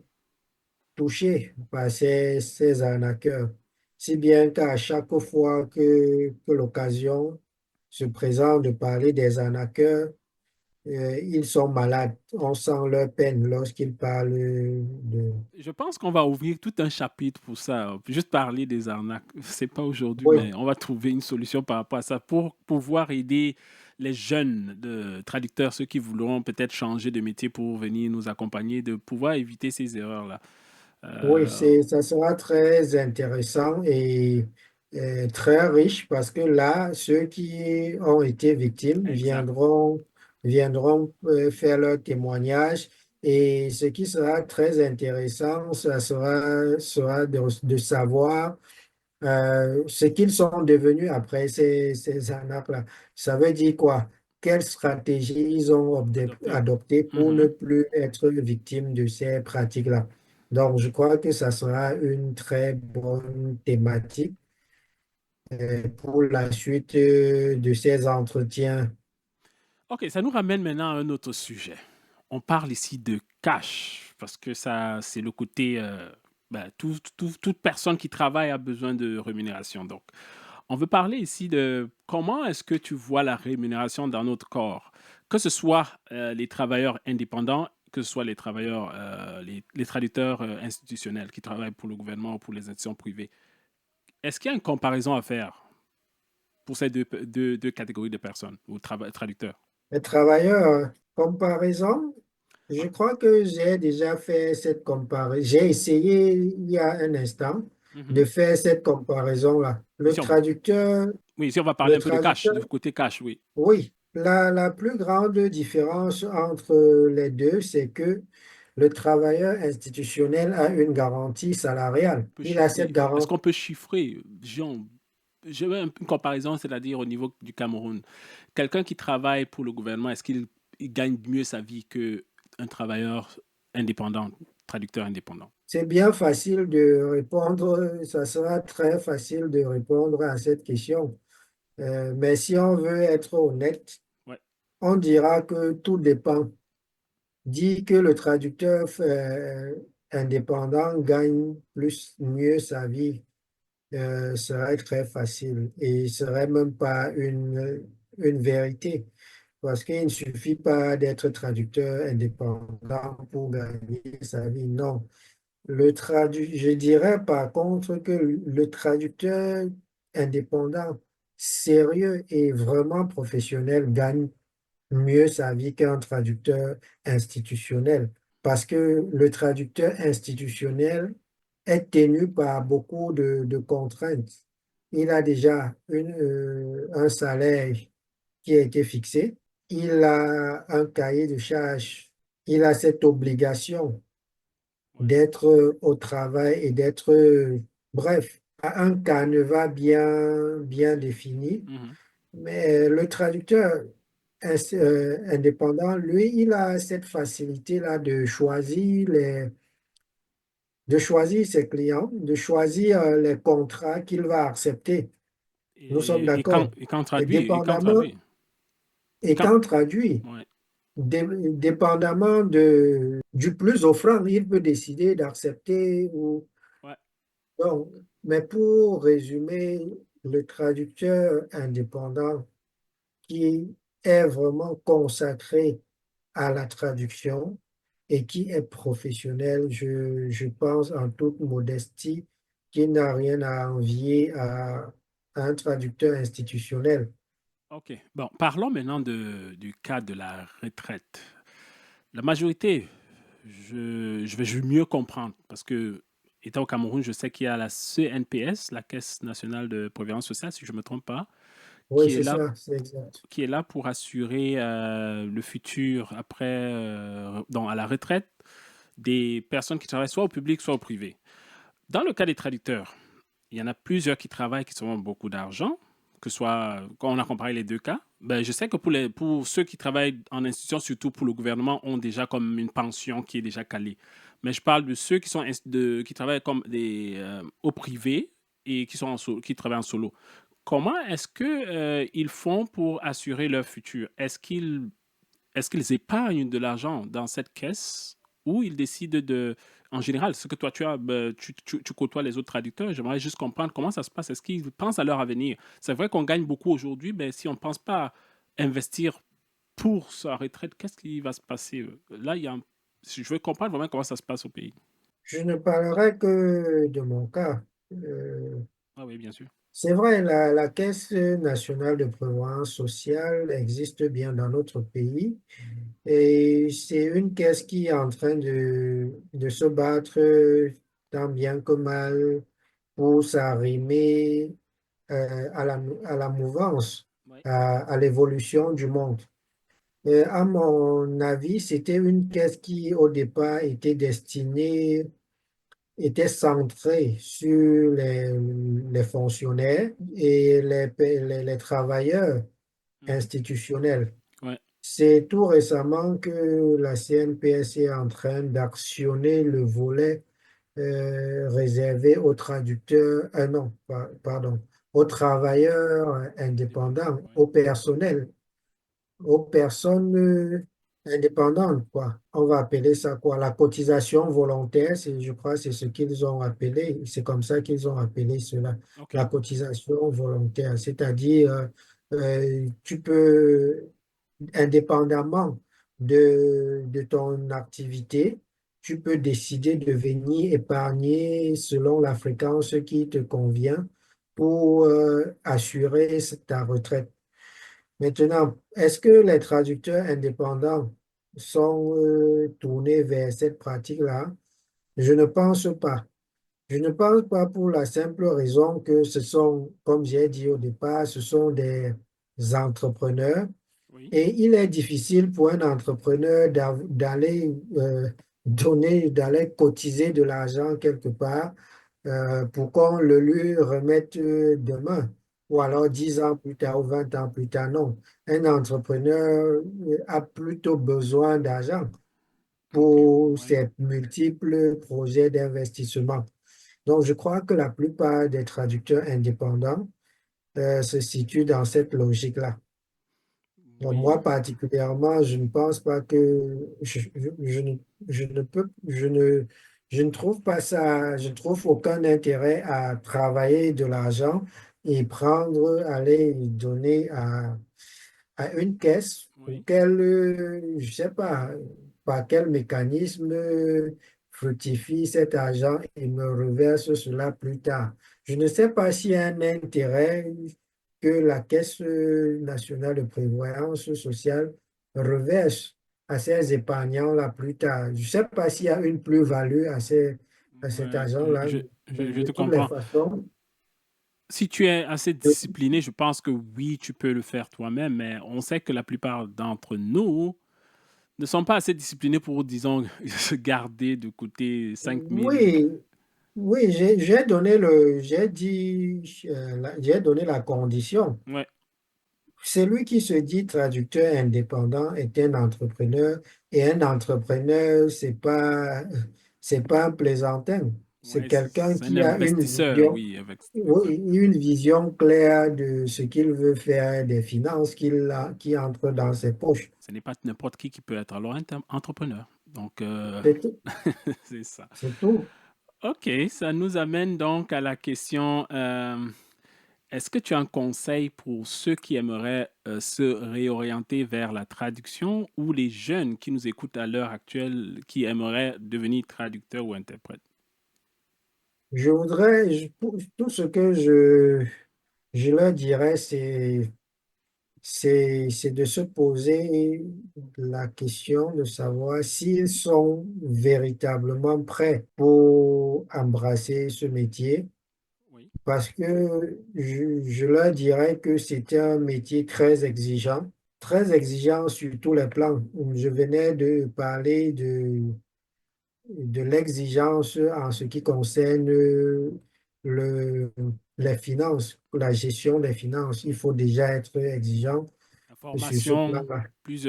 touchés par ces arnaqueurs. Si bien qu'à chaque fois que l'occasion se présente de parler des arnaqueurs, ils sont malades. On sent leur peine lorsqu'ils parlent de... Je pense qu'on va ouvrir tout un chapitre pour ça, juste parler des arnaques. C'est pas aujourd'hui, Oui, mais on va trouver une solution par rapport à ça pour pouvoir aider les jeunes de traducteurs, ceux qui voudront peut-être changer de métier pour venir nous accompagner, de pouvoir éviter ces erreurs-là. oui, Euh, ça sera très intéressant et très riche parce que là, ceux qui ont été victimes exact. viendront faire leur témoignage et ce qui sera très intéressant, sera de savoir ce qu'ils sont devenus après ces arnaques-là. Ça veut dire quoi? Quelle stratégie ils ont Adopté. adoptée pour ne Mhm. plus être victimes de ces pratiques-là? Donc, je crois que ça sera une très bonne thématique pour la suite de ces entretiens. Ok, ça nous ramène maintenant à un autre sujet. On parle ici de cash, parce que ça, c'est le côté... ben, toute personne qui travaille a besoin de rémunération. Donc, on veut parler ici de comment est-ce que tu vois la rémunération dans notre corps, que ce soit les travailleurs indépendants, que ce soit les travailleurs, les traducteurs institutionnels qui travaillent pour le gouvernement ou pour les institutions privées. Est-ce qu'il y a une comparaison à faire pour ces deux catégories de personnes ou traducteurs? Les travailleurs, comparaison, je crois que j'ai déjà fait cette comparaison. J'ai essayé il y a un instant Mhm. de faire cette comparaison-là. Ici, oui, ici, on va parler Le un peu de cash, traducteur, du côté cash, oui. oui. La plus grande différence entre les deux, c'est que le travailleur institutionnel a une garantie salariale. On peut Il a cette chiffrer. Est-ce garantie. qu'on peut chiffrer, Jean? Je veux une comparaison, c'est-à-dire au niveau du Cameroun. Quelqu'un qui travaille pour le gouvernement, est-ce qu'il gagne mieux sa vie qu'un travailleur indépendant, traducteur indépendant? C'est bien facile de répondre, ça sera très facile de répondre à cette question. Mais si on veut être honnête, Ouais, on dira que tout dépend. Dit que le traducteur indépendant gagne mieux sa vie serait très facile et serait même pas une vérité parce qu'il ne suffit pas d'être traducteur indépendant pour gagner sa vie. Non, Je dirais par contre que le traducteur indépendant, sérieux et vraiment professionnel gagne mieux sa vie qu'un traducteur institutionnel. Parce que le traducteur institutionnel est tenu par beaucoup de contraintes. Il a déjà un salaire qui a été fixé. Il a un cahier de charges. Il a cette obligation Ouais. d'être au travail et d'être, bref, à un canevas bien défini. Mhm. Mais le traducteur indépendant, lui, il a cette facilité-là de choisir ses clients, de choisir les contrats qu'il va accepter. Nous sommes d'accord. Et Et quand dépendamment, traduit, et et quand, quand traduit, ouais. dépendamment du plus offrant, il peut décider d'accepter ou Ouais. non. Mais pour résumer, le traducteur indépendant qui est vraiment consacré à la traduction et qui est professionnel, je pense en toute modestie qu'il n'a rien à envier à un traducteur institutionnel. OK. Bon, parlons maintenant du cas de la retraite. La majorité, je vais mieux comprendre parce que, étant au Cameroun, je sais qu'il y a la CNPS, la Caisse nationale de prévoyance sociale, si je ne me trompe pas, Oui, qui est c'est là, ça, c'est exact. qui est là pour assurer le futur après, à la retraite des personnes qui travaillent soit au public, soit au privé. Dans le cas des traducteurs, il y en a plusieurs qui travaillent, qui ont beaucoup d'argent, que ce soit, quand on a comparé les deux cas, ben, je sais que pour ceux qui travaillent en institution, surtout pour le gouvernement, ont déjà comme une pension qui est déjà calée. Mais je parle de ceux qui travaillent comme au privé et qui travaillent en solo. Comment est-ce que, ils font pour assurer leur futur? Est-ce qu'ils épargnent de l'argent dans cette caisse ou ils décident de... En général, ce que toi, tu as, ben, tu côtoies les autres traducteurs, j'aimerais juste comprendre comment ça se passe. Est-ce qu'ils pensent à leur avenir? C'est vrai qu'on gagne beaucoup aujourd'hui, mais si on ne pense pas investir pour sa retraite, qu'est-ce qui va se passer? Là, si je veux comprendre vraiment comment ça se passe au pays. Je ne parlerai que de mon cas. Euh, Ah oui, bien sûr. c'est vrai, la Caisse nationale de prévoyance sociale existe bien dans notre pays. Et c'est une caisse qui est en train de se battre tant bien que mal pour s'arrimer à la mouvance, Oui. à l'évolution du monde. À mon avis, c'était une caisse qui, au départ, était centrée sur les fonctionnaires et les travailleurs Mhm. institutionnels. Ouais. C'est tout récemment que la CNPS est en train d'actionner le volet réservé aux traducteurs, non, pardon, aux travailleurs Indépendant. indépendants, Ouais. au personnel, aux personnes indépendantes, quoi. On va appeler ça quoi? La cotisation volontaire, je crois que c'est ce qu'ils ont appelé, c'est comme ça qu'ils ont appelé cela, la OK. cotisation volontaire, c'est-à-dire tu peux indépendamment de ton activité, tu peux décider de venir épargner selon la fréquence qui te convient pour assurer ta retraite. Maintenant, est-ce que les traducteurs indépendants sont tournés vers cette pratique-là? Je ne pense pas. Je ne pense pas pour la simple raison que ce sont, comme j'ai dit au départ, ce sont des entrepreneurs Oui. et il est difficile pour un entrepreneur d'aller d'aller cotiser de l'argent quelque part pour qu'on le lui remette demain, ou Mhm. alors 10 ans plus tard ou 20 ans plus tard. Non, un entrepreneur a plutôt besoin d'argent OK. pour Ouais. ses multiples projets d'investissement. Donc, je crois que la plupart des traducteurs indépendants se situent dans cette logique-là. Donc, Oui. moi, particulièrement, je ne pense pas que je ne peux, je ne trouve pas ça, je ne trouve aucun intérêt à travailler de l'argent et prendre, aller donner à une caisse pour Oui. qu'elle, je sais pas, par quel mécanisme fructifie cet argent et me reverse cela plus tard. Je ne sais pas s'il y a un intérêt que la Caisse nationale de prévoyance sociale reverse à ces épargnants-là plus tard. Je ne sais pas s'il y a une plus-value à cet Ouais, argent-là. je De te toutes les comprends. façons, Si tu es assez discipliné, je pense que oui, tu peux le faire toi-même, mais on sait que la plupart d'entre nous ne sont pas assez disciplinés pour, disons, se garder de côté 5 000. oui, oui, j'ai dit, j'ai donné la condition. Ouais, Celui qui se dit traducteur indépendant est un entrepreneur et un entrepreneur, c'est pas un plaisantin. C'est ouais, quelqu'un c'est un qui a investisseur, oui, avec, oui, exact. une vision claire de ce qu'il veut faire, des finances qui entrent dans ses poches. Ce n'est pas n'importe qui peut être alors entrepreneur. Donc, C'est tout. c'est ça. C'est tout. OK, ça nous amène donc à la question, est-ce que tu as un conseil pour ceux qui aimeraient se réorienter vers la traduction ou les jeunes qui nous écoutent à l'heure actuelle qui aimeraient devenir traducteurs ou interprètes? Tout ce que je leur dirais, c'est de se poser la question de savoir s'ils sont véritablement prêts pour embrasser ce métier, Oui. parce que je leur dirais que c'est un métier très exigeant sur tous les plans. Je venais de parler de l'exigence en ce qui concerne le, les finances, la gestion des finances. Il faut déjà être exigeant La sur ce formation, plan-là.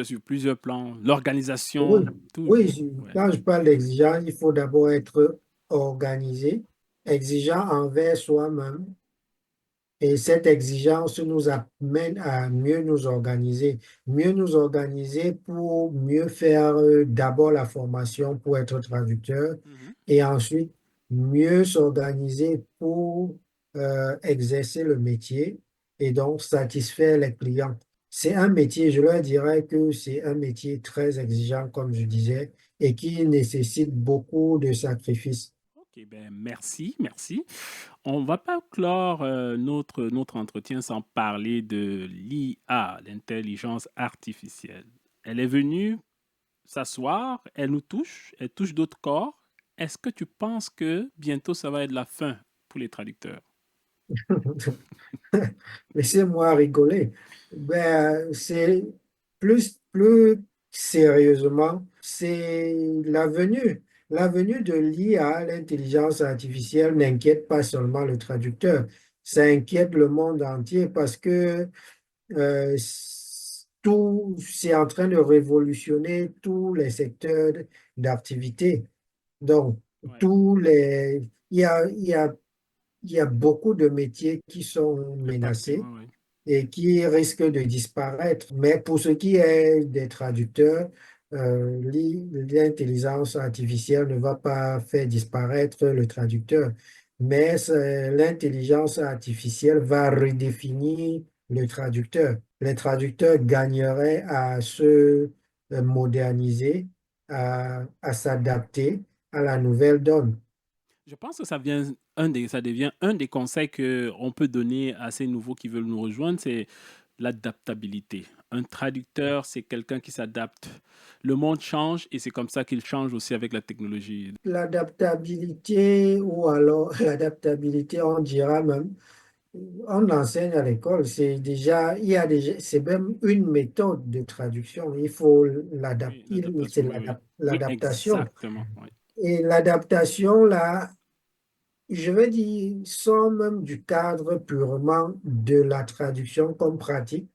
sur plusieurs plans, Oui, l'organisation, oui, toujours. Ouais. quand je parle d'exigence, il faut d'abord être organisé, exigeant envers soi-même. Et cette exigence nous amène à mieux nous organiser pour mieux faire d'abord la formation pour être traducteur Mhm. et ensuite mieux s'organiser pour exercer le métier et donc satisfaire les clients. C'est un métier, je leur dirais que c'est un métier très exigeant, comme je disais, et qui nécessite beaucoup de sacrifices. OK, ben merci, merci. On va pas clore notre entretien sans parler de l'IA, l'intelligence artificielle. Elle est venue s'asseoir, elle touche d'autres corps. Est-ce que tu penses que bientôt ça va être la fin pour les traducteurs? Laissez-moi rigoler. Ben, c'est plus sérieusement, c'est l'avenue. L'avenue de l'IA, l'intelligence artificielle, n'inquiète pas seulement le traducteur, ça inquiète le monde entier parce que tout, c'est en train de révolutionner tous les secteurs d'activité. Donc, Ouais, il y a beaucoup de métiers qui sont impacté, menacés ouais, ouais. et qui risquent de disparaître. Mais pour ce qui est des traducteurs, l'intelligence artificielle ne va pas faire disparaître le traducteur, mais l'intelligence artificielle va redéfinir le traducteur. Les traducteurs gagneraient à se moderniser, à s'adapter à la nouvelle donne. Je pense que ça devient un des conseils qu'on peut donner à ces nouveaux qui veulent nous rejoindre, c'est l'adaptabilité. Un traducteur, c'est quelqu'un qui s'adapte. Le monde change et c'est comme ça qu'il change aussi avec la technologie. L'adaptabilité, ou alors l'adaptabilité, on dira même, on enseigne à l'école, c'est même une méthode de traduction. Il faut Oui, l'adapter, c'est l'adaptation, oui, oui. Oui, l'adaptation. exactement. Oui. Et l'adaptation, là, je vais dire, sort même du cadre purement de la traduction comme pratique,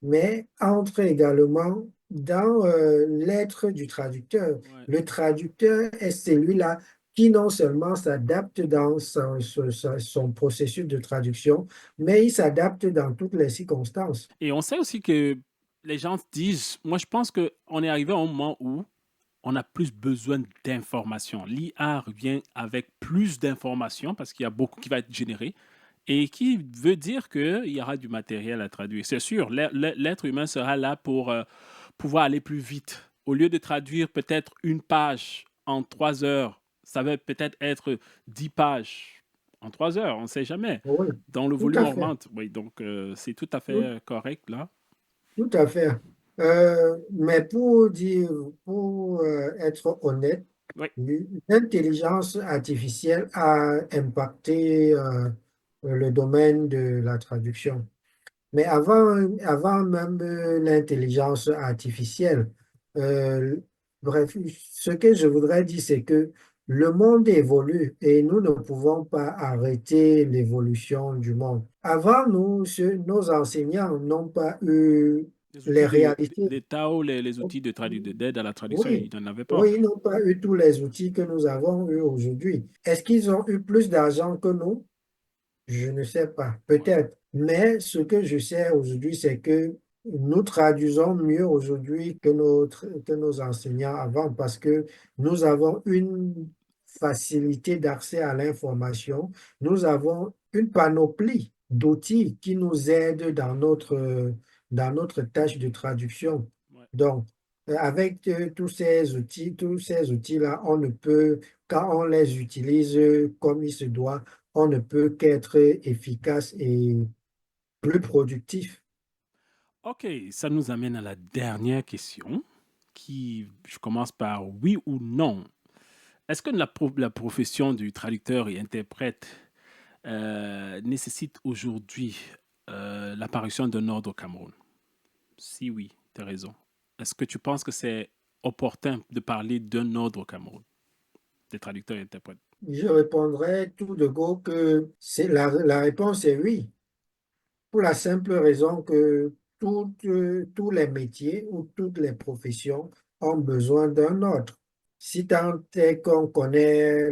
mais entre également dans l'être du traducteur. Ouais. Le traducteur est celui-là qui non seulement s'adapte dans son processus de traduction, mais il s'adapte dans toutes les circonstances. Et on sait aussi que les gens disent, moi je pense qu'on est arrivé à un moment où on a plus besoin d'informations. L'IA revient avec plus d'informations parce qu'il y a beaucoup qui va être généré et qui veut dire qu'il y aura du matériel à traduire. C'est sûr, l'être humain sera là pour pouvoir aller plus vite. Au lieu de traduire peut-être une page en 3 heures, Ça va peut-être être 10 pages en 3 heures, on ne sait jamais. Oui, Dans le tout volume à fait. augmente. Oui, donc c'est tout à fait Tout, correct là. tout à fait. Mais pour être honnête, Oui, l'intelligence artificielle a impacté le domaine de la traduction. Mais avant même l'intelligence artificielle, euh, bref, ce que je voudrais dire, c'est que le monde évolue et nous ne pouvons pas arrêter l'évolution du monde. Avant, nos enseignants n'ont pas eu les les outils réalités. les TAO, les outils d'aide à la traduction, Oui, ils n'en avaient pas. oui, ils n'ont pas eu tous les outils que nous avons eu aujourd'hui. Est-ce qu'ils ont eu plus d'argent que nous? Je ne sais pas, Ouais. peut-être. Mais ce que je sais aujourd'hui, c'est que nous traduisons mieux aujourd'hui que nos enseignants avant parce que nous avons une facilité d'accès à l'information. Nous avons une panoplie d'outils qui nous aident dans notre tâche de traduction. Ouais. Donc, avec tous ces outils-là, on ne peut, quand on les utilise comme il se doit, on ne peut qu'être efficace et plus productif. Ok, ça nous amène à la dernière question, qui, je commence par oui ou non. Est-ce que la profession du traducteur et interprète nécessite aujourd'hui l'apparition d'un ordre au Cameroun? Si oui, tu as raison. Est-ce que tu penses que c'est opportun de parler d'un ordre au Cameroun, des traducteurs et interprètes? Je répondrai tout de go que la réponse est oui, pour la simple raison que tous les métiers ou toutes les professions ont besoin d'un ordre. Si tant est qu'on connaît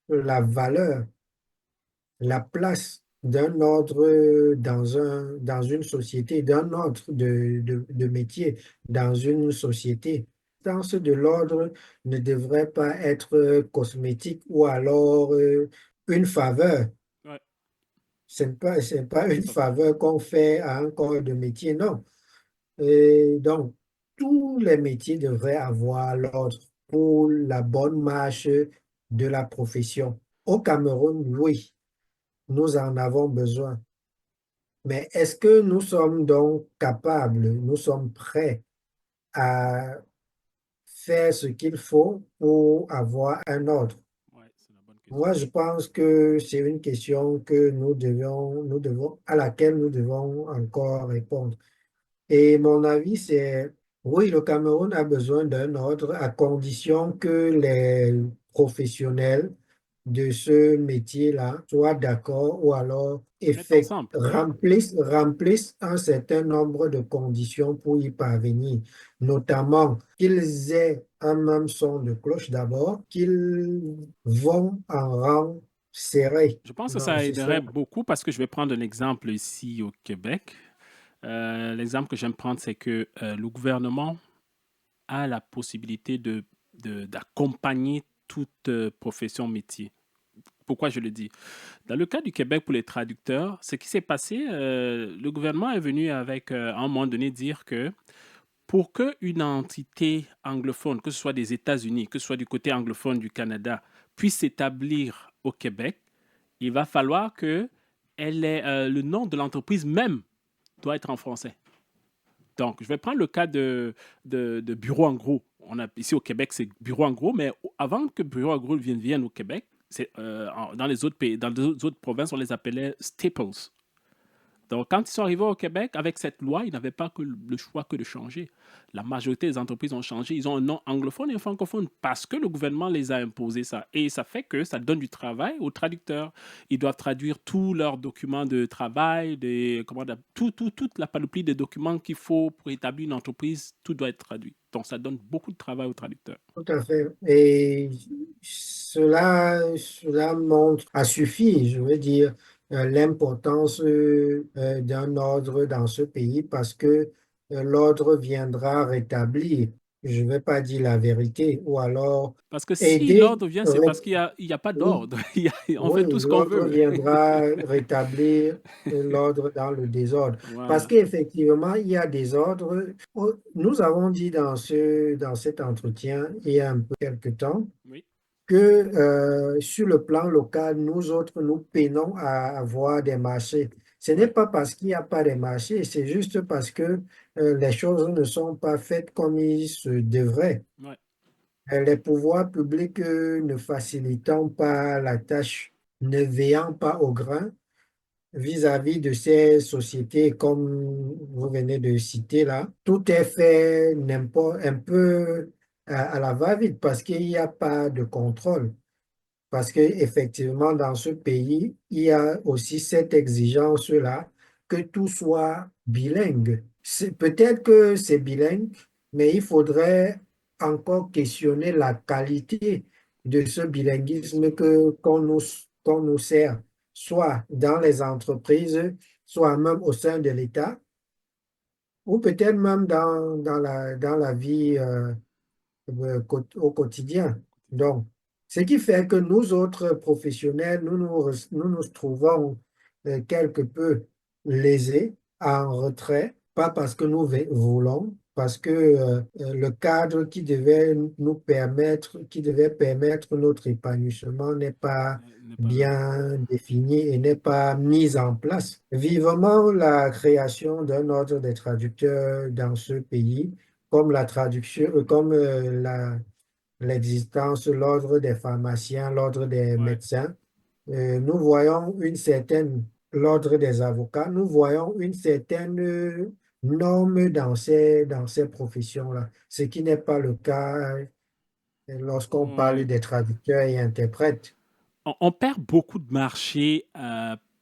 la valeur, la place d'un ordre dans une société, d'un ordre de métier dans une société. L'instance de l'ordre ne devrait pas être cosmétique ou alors une faveur. Ouais, C'est pas une tout à fait. faveur qu'on fait à un corps de métier, non. Et donc, tous les métiers devraient avoir l'ordre pour la bonne marche de la profession. Au Cameroun, oui, nous en avons besoin. Mais est-ce que nous sommes donc capables, nous sommes prêts à faire ce qu'il faut pour avoir un ordre? Ouais, c'est la bonne question. Moi, je pense que c'est une question que à laquelle nous devons encore répondre. Et mon avis, c'est oui, le Cameroun a besoin d'un ordre à condition que les professionnels de ce métier-là soient d'accord ou alors Ils mettent ensemble, oui. remplissent un certain nombre de conditions pour y parvenir, notamment qu'ils aient un même son de cloche d'abord, qu'ils vont en rang serré. Je pense que Non, ça c'est ça. aiderait beaucoup parce que je vais prendre un exemple ici au Québec. L'exemple que j'aime prendre, c'est que le gouvernement a la possibilité d'accompagner toute profession métier. Pourquoi je le dis? Dans le cas du Québec pour les traducteurs, ce qui s'est passé, le gouvernement est venu avec, à un moment donné, dire que pour qu'une entité anglophone, que ce soit des États-Unis, que ce soit du côté anglophone du Canada, puisse s'établir au Québec, il va falloir que le nom de l'entreprise même doit être en français. Donc, je vais prendre le cas de Bureau en gros. Ici au Québec, c'est Bureau en gros, mais avant que Bureau en gros vienne au Québec, dans les autres pays, dans les autres provinces, on les appelait Staples. Donc, quand ils sont arrivés au Québec, avec cette loi, ils n'avaient pas que le choix que de changer. La majorité des entreprises ont changé. Ils ont un nom anglophone et un francophone parce que le gouvernement les a imposé ça. Et ça fait que ça donne du travail aux traducteurs. Ils doivent traduire tous leurs documents de travail, toute la panoplie de documents qu'il faut pour établir une entreprise, tout doit être traduit. Donc, ça donne beaucoup de travail aux traducteurs. Tout à fait. Et cela montre, a suffi, je veux dire, l'importance d'un ordre dans ce pays parce que l'ordre viendra rétablir, je ne vais pas dire la vérité, ou alors Parce que si aider, l'ordre vient, c'est ré- parce qu'il y a pas oui, d'ordre. On fait tout oui, ce qu'on l'ordre veut. viendra rétablir l'ordre dans le désordre. Parce Voilà. qu'effectivement, il y a des ordres. Nous avons dit dans cet entretien, il y a un peu quelque temps, Oui. que sur le plan local, nous autres, nous peinons à avoir des marchés. Ce n'est Ouais, pas parce qu'il n'y a pas de marché, c'est juste parce que les choses ne sont pas faites comme il se devrait. ouais. Les pouvoirs publics ne facilitant pas la tâche, ne veillant pas au grain vis-à-vis de ces sociétés, comme vous venez de citer là, tout est fait n'importe, un peu à la va-vite parce qu'il n'y a pas de contrôle. Parce qu'effectivement, dans ce pays, il y a aussi cette exigence-là que tout soit bilingue. Peut-être que c'est bilingue, mais il faudrait encore questionner la qualité de ce bilinguisme qu'on nous sert, soit dans les entreprises, soit même au sein de l'État, ou peut-être même dans la vie au quotidien. Donc, ce qui fait que nous autres professionnels, nous nous trouvons quelque peu lésés, en retrait, pas parce que nous voulons, parce que le cadre qui devait permettre notre épanouissement n'est pas N'est pas là. bien défini et n'est pas mis en place. Vivement la création d'un ordre des traducteurs dans ce pays comme la traduction, l'existence, l'ordre des pharmaciens, l'ordre des Ouais. médecins. Nous voyons l'ordre des avocats, nous voyons une certaine norme dans ces professions-là, ce qui n'est pas le cas lorsqu'on parle Ouais. des traducteurs et interprètes. On perd beaucoup de marchés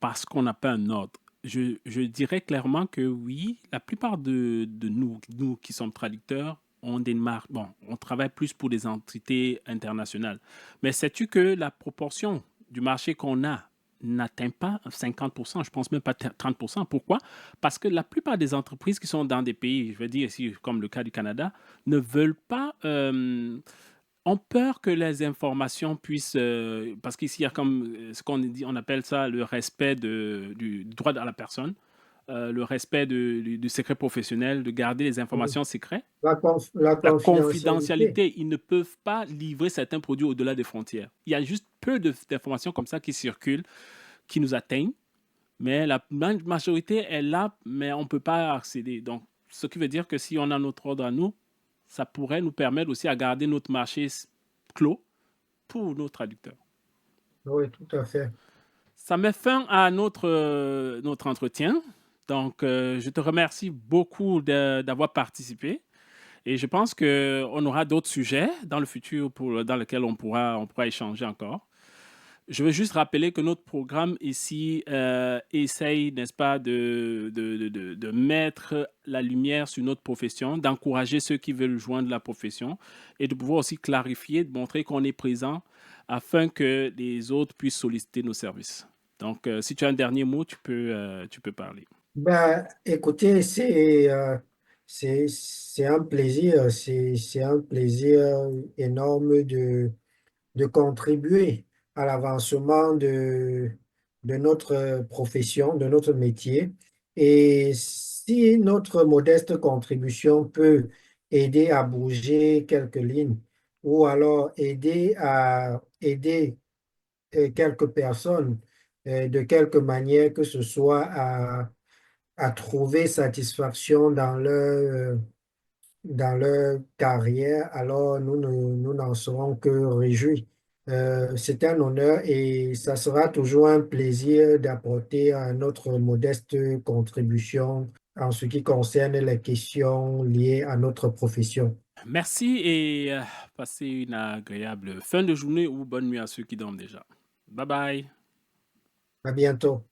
parce qu'on n'a pas un ordre. Je dirais clairement que oui, la plupart de nous qui sommes traducteurs, ont des marques. Bon, on travaille plus pour des entités internationales. Mais sais-tu que la proportion du marché qu'on a n'atteint pas 50%, je pense même pas 30%. Pourquoi? Parce que la plupart des entreprises qui sont dans des pays, je veux dire ici, comme le cas du Canada, ne veulent pas ont peur que les informations puissent, parce qu'ici il y a comme ce qu'on dit, on appelle ça le respect du droit à la personne, le respect du secret professionnel, de garder les informations secrètes. La La confidentialité. confidentialité, ils ne peuvent pas livrer certains produits au-delà des frontières. Il y a juste peu d'informations comme ça qui circulent, qui nous atteignent, mais la majorité est là, mais on ne peut pas accéder. Donc, ce qui veut dire que si on a notre ordre à nous, ça pourrait nous permettre aussi à garder notre marché clos pour nos traducteurs. Oui, tout à fait. Ça met fin à notre entretien. Donc, je te remercie beaucoup d'avoir participé. Et je pense qu'on aura d'autres sujets dans le futur dans lesquels on pourra échanger encore. Je veux juste rappeler que notre programme ici essaye, n'est-ce pas, de mettre la lumière sur notre profession, d'encourager ceux qui veulent joindre la profession et de pouvoir aussi clarifier, de montrer qu'on est présent afin que les autres puissent solliciter nos services. Donc, si tu as un dernier mot, tu peux parler. Ben, écoutez, c'est un plaisir, c'est un plaisir énorme de contribuer à l'avancement de notre profession, de notre métier. Et si notre modeste contribution peut aider à bouger quelques lignes ou alors aider quelques personnes de quelque manière que ce soit à trouver satisfaction dans leur carrière, alors nous n'en serons que réjouis. C'est un honneur et ça sera toujours un plaisir d'apporter notre modeste contribution en ce qui concerne les questions liées à notre profession. Merci et passez une agréable fin de journée ou bonne nuit à ceux qui dorment déjà. Bye bye. À bientôt.